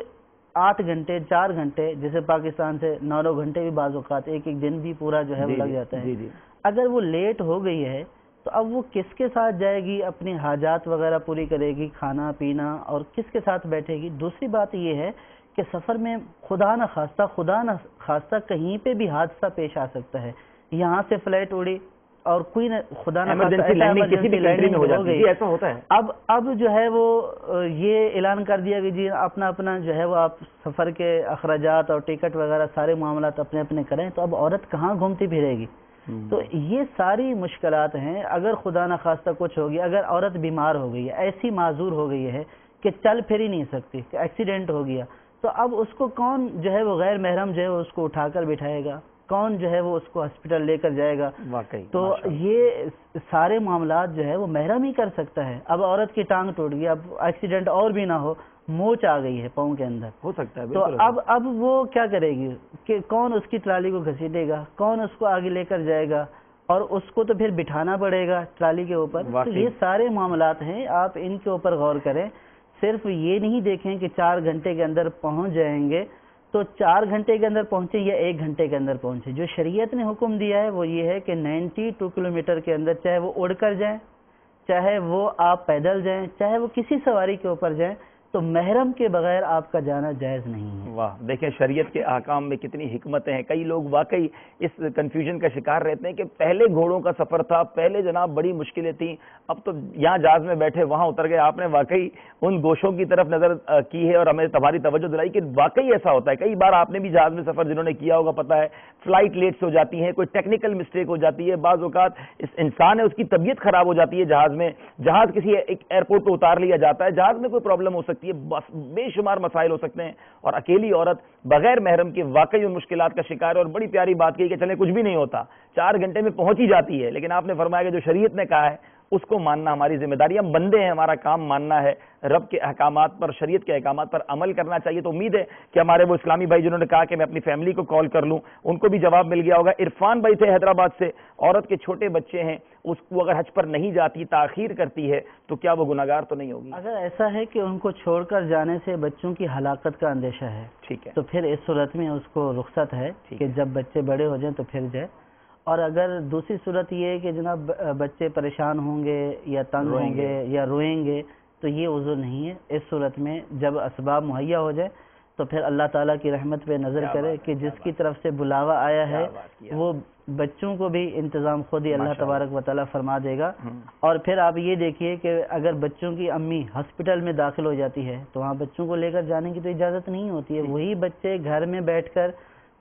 8 گھنٹے 4 گھنٹے جیسے پاکستان سے 9 گھنٹے بھی بعض اوقات ایک دن بھی پورا جو ہے وہ لگ جاتا ہے. اگر وہ لیٹ ہو گئی ہے تو اب وہ کس کے ساتھ جائے گی، اپنی حاجات وغیرہ پوری کرے گی، کھانا پینا، اور کس کے ساتھ بیٹھے گی. دوسری بات یہ ہے کہ سفر میں خدا نہ خواستہ کہیں پہ بھی حادثہ پیش آ سکتا ہے. یہاں سے فلائٹ اڑی اور کوئی خدا نہ لینڈنگ ہو گئی، ایسا ہوتا ہے. اب جو ہے وہ یہ اعلان کر دیا کہ جی اپنا جو ہے وہ آپ سفر کے اخراجات اور ٹکٹ وغیرہ سارے معاملات اپنے اپنے کریں، تو اب عورت کہاں گھومتی پھرے گی؟ تو یہ ساری مشکلات ہیں. اگر خدا نہ خواستہ کچھ ہو گیا، اگر عورت بیمار ہو گئی ہے، ایسی معذور ہو گئی ہے کہ چل پھر ہی نہیں سکتی، کہ ایکسیڈنٹ ہو گیا، تو اب اس کو کون جو ہے وہ غیر محرم جو ہے اس کو اٹھا کر بٹھائے گا؟ کون جو ہے وہ اس کو ہاسپٹل لے کر جائے گا؟ واقعی تو یہ سارے معاملات جو ہے وہ محرم ہی کر سکتا ہے. اب عورت کی ٹانگ ٹوٹ گئی، اب ایکسیڈنٹ اور بھی نہ ہو، موچ آ گئی ہے پاؤں کے اندر، ہو سکتا ہے. تو اب وہ کیا کرے گی کہ کون اس کی ٹرالی کو گھسیٹے گا، کون اس کو آگے لے کر جائے گا، اور اس کو تو پھر بٹھانا پڑے گا ٹرالی کے اوپر. تو یہ سارے معاملات ہیں، آپ ان کے اوپر غور کریں. صرف یہ نہیں دیکھیں کہ 4 گھنٹے کے اندر پہنچ جائیں گے تو 4 گھنٹے کے اندر پہنچے یا 1 گھنٹے کے اندر پہنچے. جو شریعت نے حکم دیا ہے وہ یہ ہے کہ 92 کلومیٹر کے اندر، چاہے وہ اڑ کر جائیں، چاہے وہ آپ پیدل جائیں، چاہے وہ کسی سواری کے اوپر جائیں، تو محرم کے بغیر آپ کا جانا جائز نہیں ہے. واہ، دیکھیں شریعت کے احکام میں کتنی حکمتیں ہیں. کئی لوگ واقعی اس کنفیوژن کا شکار رہتے ہیں کہ پہلے گھوڑوں کا سفر تھا، پہلے جناب بڑی مشکلیں تھیں، اب تو یہاں جہاز میں بیٹھے وہاں اتر گئے. آپ نے واقعی ان گوشوں کی طرف نظر کی ہے اور ہمیں تمہاری توجہ دلائی کہ واقعی ایسا ہوتا ہے. کئی بار آپ نے بھی جہاز میں سفر جنہوں نے کیا ہوگا پتہ ہے، فلائٹ لیٹس ہو جاتی ہیں، کوئی ٹیکنیکل مسٹیک ہو جاتی ہے، بعض اوقات انسان ہے اس کی طبیعت خراب ہو جاتی ہے جہاز میں، جہاز کسی ایک ایئرپورٹ پہ اتار لیا جاتا ہے، جہاز میں کوئی پرابلم ہو سکتی سکتی ہے, بے شمار مسائل ہو سکتے ہیں, اور اکیلی عورت بغیر محرم کے واقعی ان مشکلات کا شکار ہے. اور بڑی پیاری بات کی کہ چلیں کچھ بھی نہیں ہوتا, 4 گھنٹے میں پہنچ ہی جاتی ہے, لیکن آپ نے فرمایا کہ جو شریعت نے کہا ہے اس کو ماننا ہماری ذمہ داری. ہم بندے ہیں, ہمارا کام ماننا ہے, رب کے احکامات پر, شریعت کے احکامات پر عمل کرنا چاہیے. تو امید ہے کہ ہمارے وہ اسلامی بھائی جنہوں نے کہا کہ میں اپنی فیملی کو کال کر لوں, ان کو بھی جواب مل گیا ہوگا. عرفان بھائی تھے حیدرآباد سے, عورت کے چھوٹے بچے ہیں, اس کو اگر حج پر نہیں جاتی, تاخیر کرتی ہے, تو کیا وہ گناہگار تو نہیں ہوگی؟ اگر ایسا ہے کہ ان کو چھوڑ کر جانے سے بچوں کی ہلاکت کا اندیشہ ہے, ٹھیک ہے, تو پھر اس صورت میں اس کو رخصت ہے کہ جب بچے بڑے ہو جائیں تو پھر جائے. اور اگر دوسری صورت یہ ہے کہ جناب بچے پریشان ہوں گے یا تنگ ہوں گے یا روئیں گے, تو یہ عذر نہیں ہے. اس صورت میں جب اسباب مہیا ہو جائے تو پھر اللہ تعالیٰ کی رحمت پہ نظر کرے کہ جس کی طرف سے بلاوا آیا ہے وہ بچوں کو بھی انتظام خود ہی اللہ تبارک و تعالیٰ فرما دے گا. اور پھر آپ یہ دیکھیے کہ اگر بچوں کی امی ہاسپٹل میں داخل ہو جاتی ہے تو وہاں بچوں کو لے کر جانے کی تو اجازت نہیں ہوتی ہے. وہی بچے گھر میں بیٹھ کر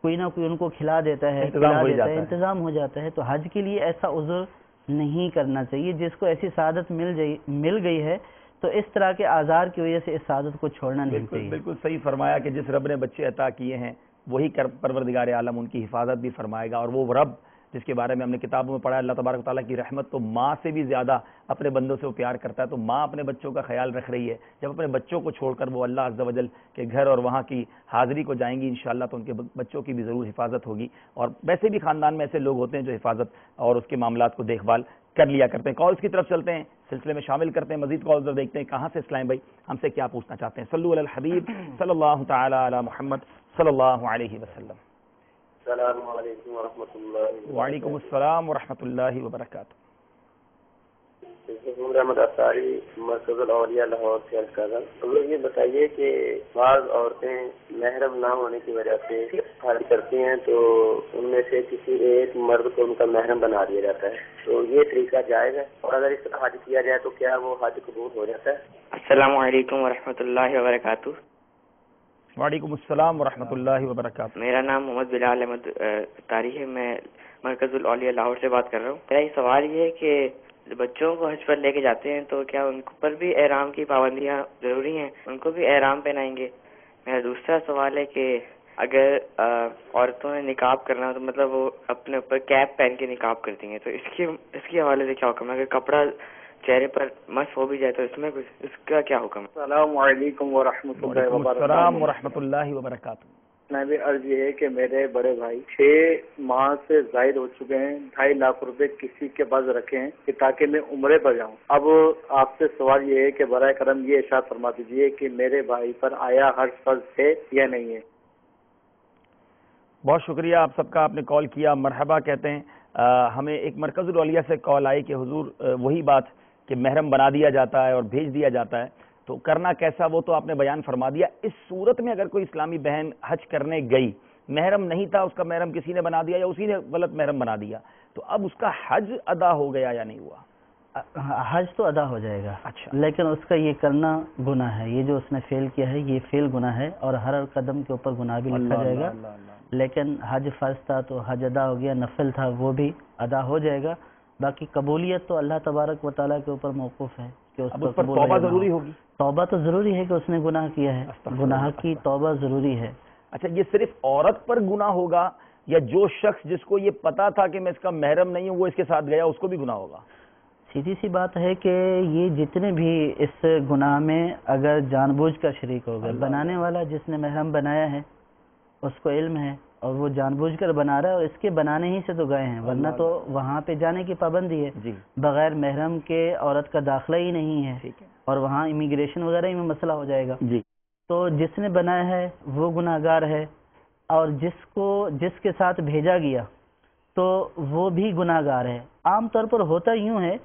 کوئی نہ کوئی ان کو کھلا دیتا ہے, انتظام ہو جاتا ہے. تو حج کے لیے ایسا عذر نہیں کرنا چاہیے. جس کو ایسی سعادت مل گئی ہے تو اس طرح کے آزار کی وجہ سے اس سعادت کو چھوڑنا نہیں چاہیے. بالکل صحیح فرمایا کہ جس رب نے بچے عطا کیے ہیں وہی پروردگار عالم ان کی حفاظت بھی فرمائے گا. اور وہ رب جس کے بارے میں ہم نے کتابوں میں پڑھا ہے, اللہ تبارک و تعالیٰ کی رحمت تو ماں سے بھی زیادہ اپنے بندوں سے وہ پیار کرتا ہے. تو ماں اپنے بچوں کا خیال رکھ رہی ہے, جب اپنے بچوں کو چھوڑ کر وہ اللہ عز و جل کے گھر اور وہاں کی حاضری کو جائیں گی انشاءاللہ, تو ان کے بچوں کی بھی ضرور حفاظت ہوگی. اور ویسے بھی خاندان میں ایسے لوگ ہوتے ہیں جو حفاظت اور اس کے معاملات کو دیکھ بھال کر لیا کرتے ہیں. کالز کی طرف چلتے ہیں, سلسلے میں شامل کرتے ہیں مزید کالز اور دیکھتے ہیں کہاں سے اسلام بھائی ہم سے کیا پوچھنا چاہتے ہیں. صلو علی الحبیب صلی اللہ تعالی علی محمد صلی اللہ علیہ وسلم. السلام علیکم ورحمۃ اللہ. وعلیکم السلام ورحمۃ اللہ وبرکاتہ. محمد اطاری مرکز الاولیاء لاہور سے عرض کر رہا ہوں. ہم لوگ یہ بتائیے کہ بعض عورتیں محرم نہ ہونے کی وجہ سے حج کرتی ہیں تو ان میں سے کسی ایک مرد کو ان کا محرم بنا دیا جاتا ہے, تو یہ طریقہ جائز ہے؟ اور اگر اس طرح حج کیا جائے تو کیا وہ حج قبول ہو جاتا ہے؟ السلام علیکم ورحمۃ اللہ وبرکاتہ. وعلیکم السلام ورحمۃ اللہ وبرکاتہ. میرا نام محمد بلال احمد اطاری ہے, میں مرکز الاولیاء لاہور سے بات کر رہا ہوں. میرا یہ سوال یہ ہے کہ بچوں کو حج پر لے کے جاتے ہیں تو کیا ان پر بھی احرام کی پابندیاں ضروری ہیں, ان کو بھی احرام پہنائیں گے؟ میرا دوسرا سوال ہے کہ اگر عورتوں نے نقاب کرنا ہو تو مطلب وہ اپنے اوپر کیپ پہن کے نقاب کرتی ہیں, تو اس کے حوالے سے کیا حکم ہے؟ اگر کپڑا چہرے پر مس ہو بھی جائے تو اس میں کچھ اس کا کیا حکم ہے؟ السلام علیکم ورحمۃ اللہ وبرکاتہ. السلام ورحمۃ اللہ وبرکاتہ. میں بھی عرض یہ ہے کہ میرے بڑے بھائی 6 ماہ سے زائد ہو چکے ہیں, 2.5 لاکھ روپے کسی کے پاس رکھے ہیں کہ تاکہ میں عمرے پر جاؤں. اب آپ سے سوال یہ ہے کہ برائے کرم یہ ارشاد فرما دیجیے کہ میرے بھائی پر آیا حج فرض ہے یا نہیں ہے؟ بہت شکریہ آپ سب کا, آپ نے کال کیا, مرحبا کہتے ہیں. ہمیں ایک مرکز الاولیاء سے کال آئی کہ حضور وہی بات کہ محرم بنا دیا جاتا ہے اور بھیج دیا جاتا ہے, تو کرنا کیسا وہ تو آپ نے بیان فرما دیا. اس صورت میں اگر کوئی اسلامی بہن حج کرنے گئی, محرم نہیں تھا, اس کا محرم کسی نے بنا دیا یا اسی نے غلط محرم بنا دیا, تو اب اس کا حج ادا ہو گیا یا نہیں ہوا؟ حج تو ادا ہو جائے گا, اچھا, لیکن اس کا یہ کرنا گناہ ہے. یہ جو اس نے فیل کیا ہے یہ فیل گناہ ہے, اور ہر قدم کے اوپر گناہ بھی لکھا جائے گا. لیکن حج فرض تھا تو حج ادا ہو گیا, نفل تھا وہ بھی ادا ہو جائے گا. باقی قبولیت تو اللہ تبارک و تعالیٰ کے اوپر موقوف ہے کہ اس پر توبہ ضروری ہوگی. توبہ تو ضروری ہے کہ اس نے گناہ کیا ہے, گناہ کی توبہ ضروری ہے. اچھا, یہ صرف عورت پر گناہ ہوگا یا جو شخص جس کو یہ پتا تھا کہ میں اس کا محرم نہیں ہوں وہ اس کے ساتھ گیا اس کو بھی گناہ ہوگا؟ سیدھی سی بات ہے کہ یہ جتنے بھی اس گناہ میں اگر جان بوجھ کر شریک ہو گئے, بنانے والا جس نے محرم بنایا ہے اس کو علم ہے اور وہ جان بوجھ کر بنا رہا ہے, اور اس کے بنانے ہی سے تو گئے ہیں, ورنہ تو وہاں پہ جانے کی پابندی ہے. بغیر محرم کے عورت کا داخلہ ہی نہیں ہے, اور وہاں امیگریشن وغیرہ ہی میں مسئلہ ہو جائے گا. تو جس نے بنایا ہے وہ گناہ گار ہے, اور جس کے ساتھ بھیجا گیا تو وہ بھی گناہ گار ہے. عام طور پر ہوتا یوں ہے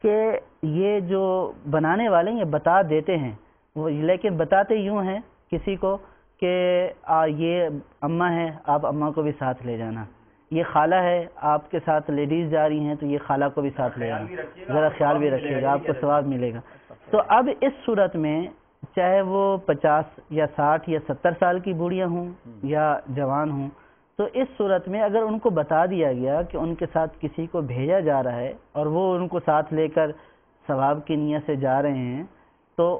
کہ یہ جو بنانے والے یہ بتا دیتے ہیں, لیکن بتاتے یوں ہیں کسی کو کہ یہ اماں ہے, آپ اماں کو بھی ساتھ لے جانا, یہ خالہ ہے, آپ کے ساتھ لیڈیز جا رہی ہیں تو یہ خالہ کو بھی ساتھ لے جانا, ذرا خیال بھی رکھیے گا, آپ کو ثواب ملے گا. تو اب اس صورت میں چاہے وہ 50 یا 60 یا 70 سال کی بوڑھیاں ہوں یا جوان ہوں, تو اس صورت میں اگر ان کو بتا دیا گیا کہ ان کے ساتھ کسی کو بھیجا جا رہا ہے اور وہ ان کو ساتھ لے کر ثواب کی نیت سے جا رہے ہیں, تو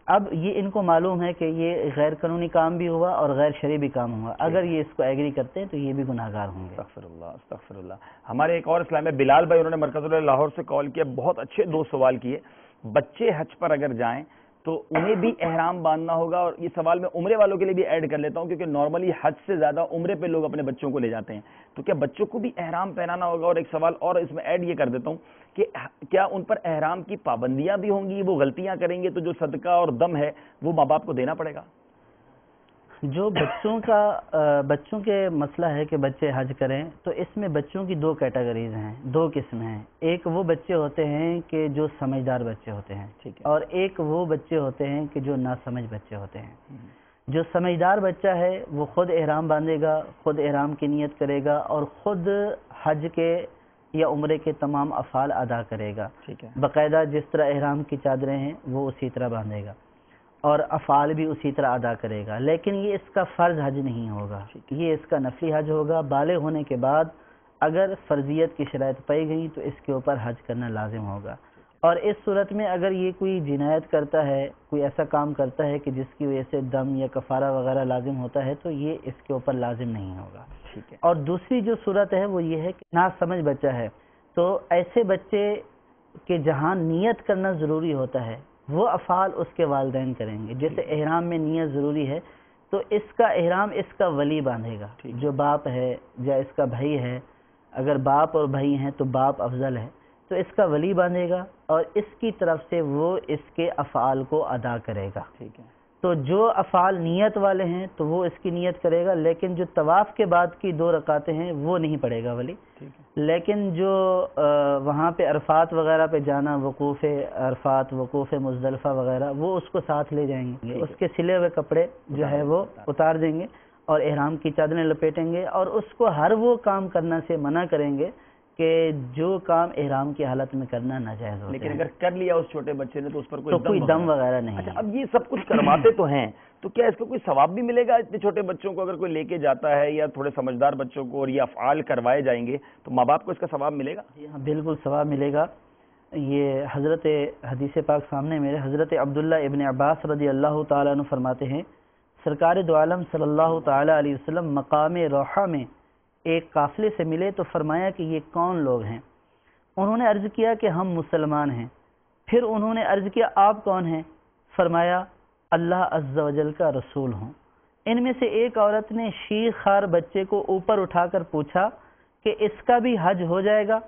اب یہ ان کو معلوم ہے کہ یہ غیر قانونی کام بھی ہوا اور غیر شرعی بھی کام ہوا، اگر یہ اس کو ایگری کرتے ہیں تو یہ بھی گناہ گار ہوں گے۔ استغفر اللہ استغفر اللہ۔ ہمارے ایک اور اسلام ہے بلال بھائی، انہوں نے مرکز لاہور سے کال کیا، بہت اچھے 2 سوال کیے۔ بچے حج پر اگر جائیں تو انہیں بھی احرام باندھنا ہوگا، اور یہ سوال میں عمرے والوں کے لیے بھی ایڈ کر لیتا ہوں کیونکہ نارملی حج سے زیادہ عمرے پہ لوگ اپنے بچوں کو لے جاتے ہیں، تو کیا بچوں کو بھی احرام پہنانا ہوگا؟ اور ایک سوال اور اس میں ایڈ یہ کر دیتا ہوں کہ کیا ان پر احرام کی پابندیاں بھی ہوں گی؟ وہ غلطیاں کریں گے تو جو صدقہ اور دم ہے وہ ماں باپ کو دینا پڑے گا؟ جو بچوں کے مسئلہ ہے کہ بچے حج کریں، تو اس میں بچوں کی 2 کیٹیگریز ہیں، 2 قسم ہیں۔ ایک وہ بچے ہوتے ہیں کہ جو سمجھدار بچے ہوتے ہیں، اور ایک وہ بچے ہوتے ہیں کہ جو ناسمجھ بچے ہوتے ہیں۔ جو سمجھدار بچہ ہے وہ خود احرام باندھے گا، خود احرام کی نیت کرے گا، اور خود حج کے یا عمرے کے تمام افعال ادا کرے گا، باقاعدہ جس طرح احرام کی چادریں ہیں وہ اسی طرح باندھے گا، اور افعال بھی اسی طرح ادا کرے گا، لیکن یہ اس کا فرض حج نہیں ہوگا، یہ اس کا نفلی حج ہوگا۔ بالغ ہونے کے بعد اگر فرضیت کی شرائط پائی گئی تو اس کے اوپر حج کرنا لازم ہوگا، اور اس صورت میں اگر یہ کوئی جنایت کرتا ہے، کوئی ایسا کام کرتا ہے کہ جس کی وجہ سے دم یا کفارہ وغیرہ لازم ہوتا ہے، تو یہ اس کے اوپر لازم نہیں ہوگا۔ اور دوسری جو صورت ہے وہ یہ ہے کہ ناسمجھ بچہ ہے، تو ایسے بچے کے جہاں نیت کرنا ضروری ہوتا ہے وہ افعال اس کے والدین کریں گے، جیسے احرام میں نیت ضروری ہے تو اس کا احرام اس کا ولی باندھے گا، جو باپ ہے یا اس کا بھائی ہے، اگر باپ اور بھائی ہیں تو باپ افضل ہے، تو اس کا ولی باندھے گا اور اس کی طرف سے وہ اس کے افعال کو ادا کرے گا۔ تو جو افعال نیت والے ہیں تو وہ اس کی نیت کرے گا، لیکن جو طواف کے بعد کی 2 رکعتیں ہیں وہ نہیں پڑھے گا ولی، لیکن جو وہاں پہ عرفات وغیرہ پہ جانا، وقوف عرفات، وقوف مزدلفہ وغیرہ، وہ اس کو ساتھ لے جائیں گے، اس کے سلے ہوئے کپڑے جو ہے وہ اتار دیں گے اور احرام کی چادریں لپیٹیں گے، اور اس کو ہر وہ کام کرنا سے منع کریں گے کہ جو کام احرام کی حالت میں کرنا ناجائز ہوتا ہے۔ لیکن اگر کر لیا اس چھوٹے بچے نے تو اس پر کوئی دم وغیرہ نہیں۔ اچھا، اب یہ سب کچھ کرواتے تو ہیں، تو کیا اس کو کوئی ثواب بھی ملے گا؟ اتنے چھوٹے بچوں کو اگر کوئی لے کے جاتا ہے یا تھوڑے سمجھدار بچوں کو اور یہ افعال کروائے جائیں گے تو ماں باپ کو اس کا ثواب ملے گا؟ جی ہاں، بالکل ثواب ملے گا۔ یہ حضرت حدیث پاک سامنے میرے، حضرت عبداللہ ابن عباس رضی اللہ تعالیٰ عنہ فرماتے ہیں، سرکار دو عالم صلی اللہ تعالیٰ علیہ وسلم مقام روحہ میں ایک قافلے سے ملے تو فرمایا کہ یہ کون لوگ ہیں؟ انہوں نے عرض کیا کہ ہم مسلمان ہیں۔ پھر انہوں نے عرض کیا آپ کون ہیں؟ فرمایا اللہ عز و جل کا رسول ہوں۔ ان میں سے ایک عورت نے شیخ خار بچے کو اوپر اٹھا کر پوچھا کہ اس کا بھی حج ہو جائے گا؟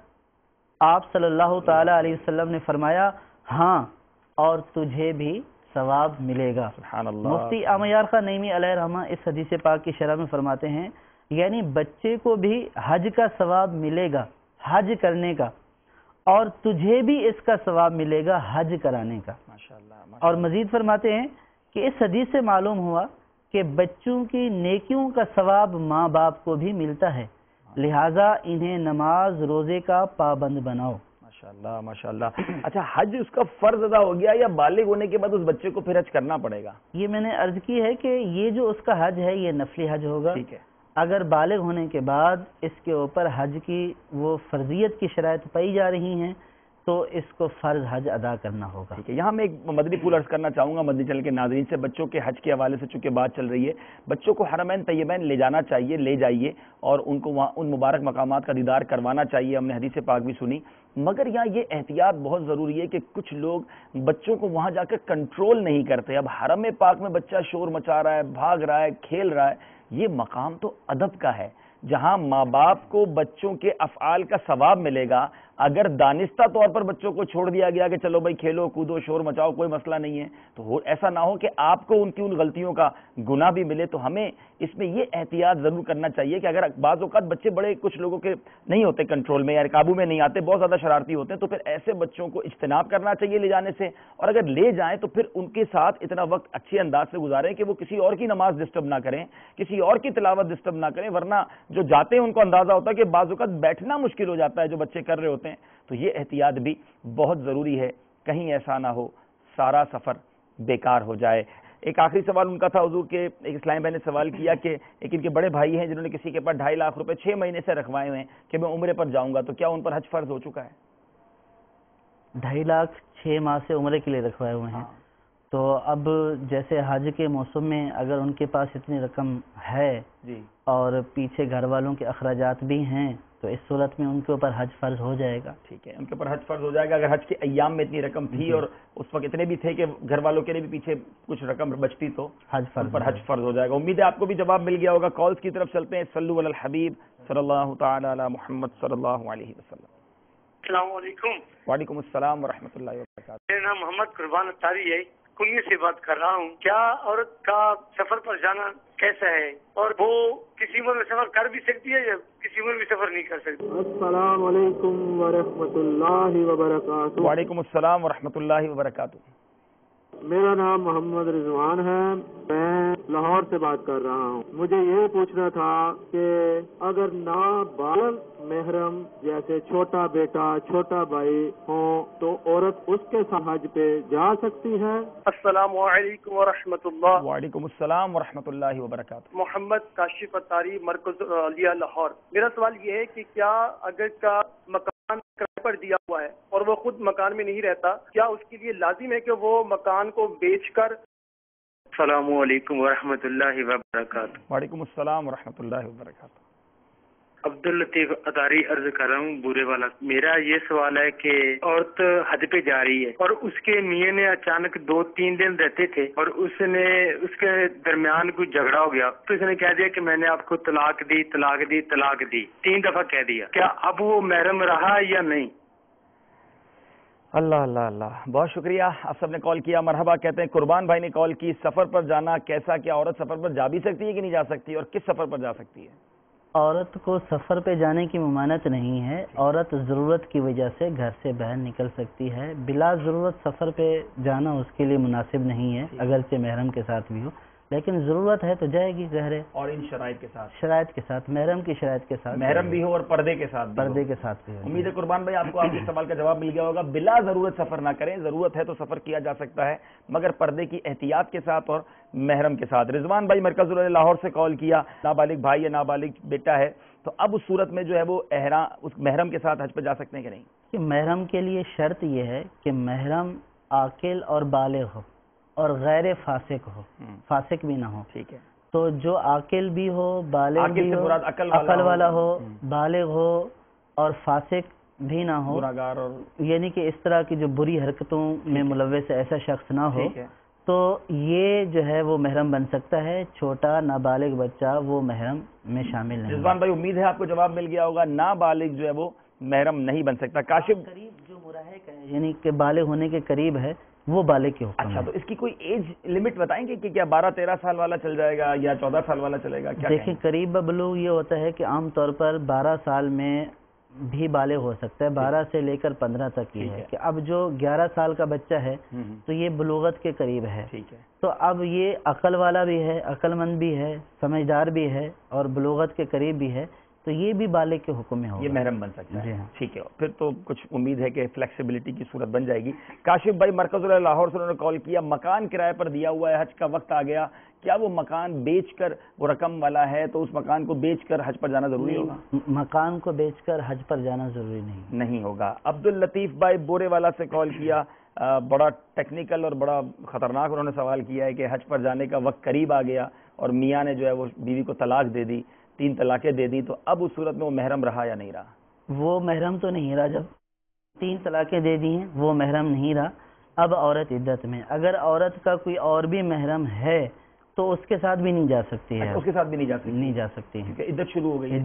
آپ صلی اللہ تعالی علیہ وسلم نے فرمایا ہاں، اور تجھے بھی ثواب ملے گا۔ سبحان اللہ۔ مفتی امیار خان نعیمی علیہ رحمہ اس حدیث پاک کی شرح میں فرماتے ہیں یعنی بچے کو بھی حج کا ثواب ملے گا حج کرنے کا، اور تجھے بھی اس کا ثواب ملے گا حج کرانے کا۔ اور مزید فرماتے ہیں کہ اس حدیث سے معلوم ہوا کہ بچوں کی نیکیوں کا ثواب ماں باپ کو بھی ملتا ہے، لہٰذا انہیں نماز روزے کا پابند بناؤ۔ ماشاءاللہ ماشاءاللہ۔ اچھا، حج اس کا فرض ادا ہو گیا یا بالغ ہونے کے بعد اس بچے کو پھر حج کرنا پڑے گا؟ یہ میں نے عرض کی ہے کہ یہ جو اس کا حج ہے یہ نفلی حج ہوگا۔ ٹھیک ہے، اگر بالغ ہونے کے بعد اس کے اوپر حج کی وہ فرضیت کی شرائط پائی جا رہی ہیں تو اس کو فرض حج ادا کرنا ہوگا۔ ٹھیک ہے، یہاں میں ایک مدنی پھول عرض کرنا چاہوں گا مدنی چینل کے ناظرین سے، بچوں کے حج کے حوالے سے چونکہ بات چل رہی ہے، بچوں کو حرمین طیبین لے جانا چاہیے، لے جائیے اور ان کو وہاں ان مبارک مقامات کا دیدار کروانا چاہیے، ہم نے حدیث پاک بھی سنی، مگر یہاں یہ احتیاط بہت ضروری ہے کہ کچھ لوگ بچوں کو وہاں جا کر کنٹرول نہیں کرتے۔ اب حرم پاک میں بچہ شور مچا رہا ہے، بھاگ رہا ہے، کھیل رہا ہے، یہ مقام تو ادب کا ہے جہاں ماں باپ کو بچوں کے افعال کا ثواب ملے گا۔ اگر دانستہ طور پر بچوں کو چھوڑ دیا گیا کہ چلو بھائی کھیلو کودو شور مچاؤ کوئی مسئلہ نہیں ہے، تو ایسا نہ ہو کہ آپ کو ان کی ان غلطیوں کا گناہ بھی ملے۔ تو ہمیں اس میں یہ احتیاط ضرور کرنا چاہیے کہ اگر بعض اوقات بچے بڑے کچھ لوگوں کے نہیں ہوتے کنٹرول میں یا قابو میں نہیں آتے، بہت زیادہ شرارتی ہوتے ہیں، تو پھر ایسے بچوں کو اجتناب کرنا چاہیے لے جانے سے، اور اگر لے جائیں تو پھر ان کے ساتھ اتنا وقت اچھے انداز سے گزاریں کہ وہ کسی اور کی نماز ڈسٹرب نہ کریں، کسی اور کی تلاوت ڈسٹرب نہ کریں، ورنہ جو جاتے ہیں ان کو اندازہ ہوتا ہے کہ بعض اوقات بیٹھنا مشکل ہو جاتا ہے جو بچے کر رہے ہوتے ہیں۔ تو یہ احتیاط بھی بہت ضروری ہے، کہیں ایسا نہ ہو سارا سفر بیکار ہو جائے۔ ایک آخری سوال ان کا تھا حضور کے، ایک اسلام بھائی نے سوال کیا کہ ایک ان کے بڑے بھائی ہیں جنہوں نے کسی کے پاس 2.5 لاکھ روپے 6 مہینے سے رکھوائے ہوئے ہیں کہ میں عمرے پر جاؤں گا، تو کیا ان پر حج فرض ہو چکا ہے؟ 2.5 لاکھ 6 ماہ سے عمرے کے لیے رکھوائے ہوئے ہیں، تو اب جیسے حج کے موسم میں اگر ان کے پاس اتنی رقم ہے جی اور پیچھے گھر والوں کے اخراجات بھی ہیں تو اس صورت میں ان کے اوپر حج فرض ہو جائے گا. ٹھیک ہے، ان کے اوپر حج فرض ہو جائے گا اگر حج کے ایام میں اتنی رقم تھی اور اس وقت اتنے بھی تھے کہ گھر والوں کے لیے بھی پیچھے کچھ رقم بچتی تو حج ان فرض پر حج فرض ہو جائے گا. امید ہے آپ کو بھی جواب مل گیا ہوگا. کالز کی طرف چلتے ہیں. صلو علی الحبیب صلی اللہ تعالی علی محمد صلی اللہ علیہ وسلم. السلام علیکم. وعلیکم السلام ورحمۃ اللہ وبرکاتہ. میرا نام محمد قربان اتاری ہے، کنی سے بات کر رہا ہوں. کیا عورت کا سفر پر جانا کیسا ہے اور وہ کسی عمر میں سفر کر بھی سکتی ہے یا کسی عمر میں سفر نہیں کر سکتی؟ السلام علیکم ورحمۃ اللہ وبرکاتہ. وعلیکم السلام ورحمۃ اللہ وبرکاتہ. میرا نام محمد رضوان ہے، میں لاہور سے بات کر رہا ہوں. مجھے یہ پوچھنا تھا کہ اگر نابالغ محرم جیسے چھوٹا بیٹا چھوٹا بھائی ہوں تو عورت اس کے ساتھ حج پہ جا سکتی ہے؟ السلام علیکم ورحمۃ اللہ. وعلیکم السلام ورحمۃ اللہ وبرکاتہ. محمد کاشف اتاری، مرکز عالیہ لاہور. میرا سوال یہ ہے کہ کیا اگر کا مکان کرائے پر دیا ہوا ہے اور وہ خود مکان میں نہیں رہتا، کیا اس کے لیے لازم ہے کہ وہ مکان کو بیچ کر؟ السلام علیکم ورحمۃ اللہ وبرکاتہ. وعلیکم السلام ورحمۃ اللہ وبرکاتہ. عبداللطیف اتاری عرض کر رہا ہوں بورے والا. میرا یہ سوال ہے کہ عورت حج پہ جا رہی ہے اور اس کے میاں نے اچانک 2-3 دن رہتے تھے اور اس کے درمیان کوئی جھگڑا ہو گیا تو اس نے کہہ دیا کہ میں نے آپ کو طلاق دی 3 دفعہ کہہ دیا. کیا اب وہ محرم رہا یا نہیں؟ اللہ اللہ اللہ. بہت شکریہ آپ سب نے کال کیا. مرحبا کہتے ہیں. قربان بھائی نے کال کی. سفر پر جانا کیسا، کیا عورت سفر پر جا بھی سکتی ہے کہ نہیں جا سکتی اور کس سفر پر جا سکتی ہے؟ عورت کو سفر پہ جانے کی ممانعت نہیں ہے. عورت ضرورت کی وجہ سے گھر سے باہر نکل سکتی ہے. بلا ضرورت سفر پہ جانا اس کے لیے مناسب نہیں ہے اگرچہ محرم کے ساتھ بھی ہو، لیکن ضرورت ہے تو جائے گی گہرے. اور ان شرائط کے ساتھ محرم کی شرائط کے ساتھ، محرم بھی ہو اور پردے کے ساتھ بھی ہو. امید ہے قربان بھائی آپ کو آپ کے سوال کا جواب مل گیا ہوگا. بلا ضرورت سفر نہ کریں، ضرورت ہے تو سفر کیا جا سکتا ہے مگر پردے کی احتیاط کے ساتھ اور محرم کے ساتھ. رضوان بھائی مرکز لاہور سے کال کیا. نابالغ بھائی یا نابالغ بیٹا ہے تو اب اس صورت میں جو ہے وہ اس محرم کے ساتھ حج پہ جا سکتے ہیں کہ نہیں؟ کہ محرم کے لیے شرط یہ ہے کہ محرم عاقل اور بالغ ہو اور غیر فاسق ہو، فاسق بھی نہ ہو. ٹھیک ہے. تو جو عاقل بھی ہو، بالغ بھی ہو، عقل والا ہو، بالغ ہو اور فاسق بھی نہ ہو، گناہگار اور یعنی کہ اس طرح کی جو بری حرکتوں میں ملوث ایسا شخص نہ ہو تو یہ جو ہے وہ محرم بن سکتا ہے. چھوٹا نابالغ بچہ وہ محرم میں شامل نہیں. رضوان بھائی امید ہے آپ کو جواب مل گیا ہوگا. نابالغ جو ہے وہ محرم نہیں بن سکتا. کاشف قریب جو مراحق ہے یعنی کہ بالغ ہونے کے قریب ہے وہ بالغ کے حکم. اچھا تو اس کی کوئی ایج لمٹ بتائیں گے کہ کیا 12-13 سال والا چل جائے گا یا 14 سال والا چلے گا؟ دیکھیں قریب بلوغ یہ ہوتا ہے کہ عام طور پر 12 سال میں بھی بالغ ہو سکتا ہے. 12 سے لے کر 15 تک یہ ہے کہ اب جو 11 سال کا بچہ ہے تو یہ بلوغت کے قریب ہے. تو اب یہ عقل والا بھی ہے، عقل مند بھی ہے، سمجھدار بھی ہے اور بلوغت کے قریب بھی ہے تو یہ بھی بالغ کے حکم میں ہوگا، یہ محرم بن سکتا ہے. جی ہاں. ٹھیک ہے، پھر تو کچھ امید ہے کہ فلیکسیبلٹی کی صورت بن جائے گی. کاشف بھائی مرکز لاہور سے انہوں نے کال کیا. مکان کرائے پر دیا ہوا ہے، حج کا وقت آ گیا، کیا وہ مکان بیچ کر وہ رقم والا ہے تو اس مکان کو بیچ کر حج پر جانا ضروری ہوگا؟ مکان کو بیچ کر حج پر جانا ضروری نہیں ہوگا. عبداللطیف بھائی بورے والا سے کال کیا. بڑا ٹیکنیکل اور بڑا خطرناک انہوں نے سوال کیا ہے کہ حج پر جانے کا وقت قریب آ گیا اور میاں نے جو ہے وہ بیوی کو طلاق دے دی، 3 طلاقیں دے دی، تو اب اس صورت میں وہ محرم رہا یا نہیں رہا؟ وہ محرم تو نہیں رہا. جب 3 طلاقیں دے دی ہیں وہ محرم نہیں رہا. اب عورت عدت میں، اگر عورت کا کوئی اور بھی محرم ہے تو اس کے ساتھ بھی نہیں جا سکتی ہے. اس کے ساتھ بھی نہیں جا سکتی ہے. عدت شروع ہو گئی.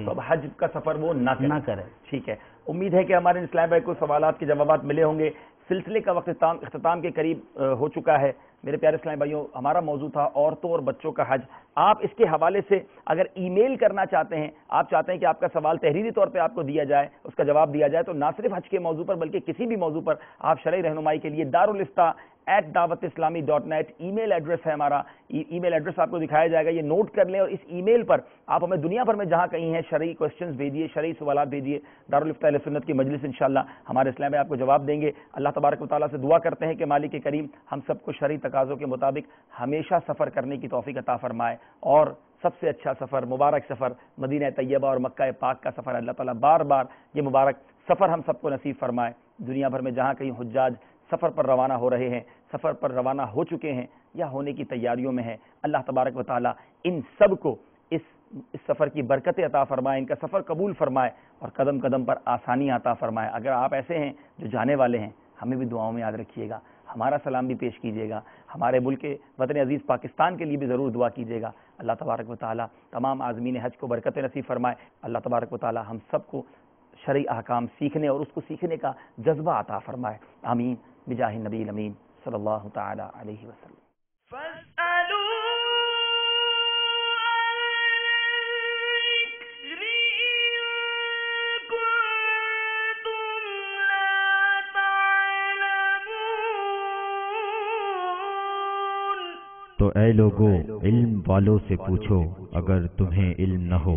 تو اب حج کا سفر وہ نہ کرے. ٹھیک ہے. امید ہے کہ ہمارے اسلام بھائی کو سوالات کے جوابات ملے ہوں گے. سلسلے کا وقت اختتام کے قریب ہو چکا ہے. میرے پیارے اسلام بھائیوں، ہمارا موضوع تھا عورتوں اور بچوں کا حج. آپ اس کے حوالے سے اگر ای میل کرنا چاہتے ہیں، آپ چاہتے ہیں کہ آپ کا سوال تحریری طور پہ آپ کو دیا جائے، اس کا جواب دیا جائے، تو نہ صرف حج کے موضوع پر بلکہ کسی بھی موضوع پر آپ شرعی رہنمائی کے لیے daruliftah@dawatislami.net ای میل ایڈریس ہے ہمارا. ای میل ایڈریس آپ کو دکھایا جائے گا، یہ نوٹ کر لیں اور اس ای میل پر آپ ہمیں دنیا بھر میں جہاں کہیں ہیں شرعی کوسچنز بھیجیے، شرعی سوالات بھیجیے. دارالفتہ اہل سنت کی مجلس انشاءاللہ ہمارے اسلام میں آپ کو جواب دیں گے. اللہ تبارک و تعالیٰ سے دعا کرتے ہیں کہ مالک کریم ہم سب کو شرعی تقاضوں کے مطابق ہمیشہ سفر کرنے کی توفیق عطا فرمائے اور سب سے اچھا سفر، مبارک سفر مدینہ طیبہ اور مکہ پاک کا سفر اللہ تعالیٰ بار بار یہ مبارک سفر ہم سب کو نصیب فرمائے. دنیا بھر میں جہاں کہیں حجاج سفر پر روانہ ہو رہے ہیں سفر پر روانہ ہو چکے ہیں یا ہونے کی تیاریوں میں ہیں، اللہ تبارک و تعالیٰ ان سب کو اس سفر کی برکتیں عطا فرمائے، ان کا سفر قبول فرمائے اور قدم قدم پر آسانی عطا فرمائے۔ اگر آپ ایسے ہیں جو جانے والے ہیں، ہمیں بھی دعاؤں میں یاد رکھیے گا، ہمارا سلام بھی پیش کیجیے گا، ہمارے ملک وطن عزیز پاکستان کے لیے بھی ضرور دعا کیجیے گا۔ اللہ تبارک و تعالیٰ تمام عازمین حج کو برکت نصیب فرمائے۔ اللہ تبارک و تعالیٰ ہم سب کو شرعی احکام سیکھنے اور اس کو سیکھنے کا جذبہ عطا فرمائے، آمین بجاہ النبی الامین صلی اللہ تعالی علیہ وسلم۔ تو اے لوگو علم والوں سے پوچھو اگر تمہیں علم نہ ہو۔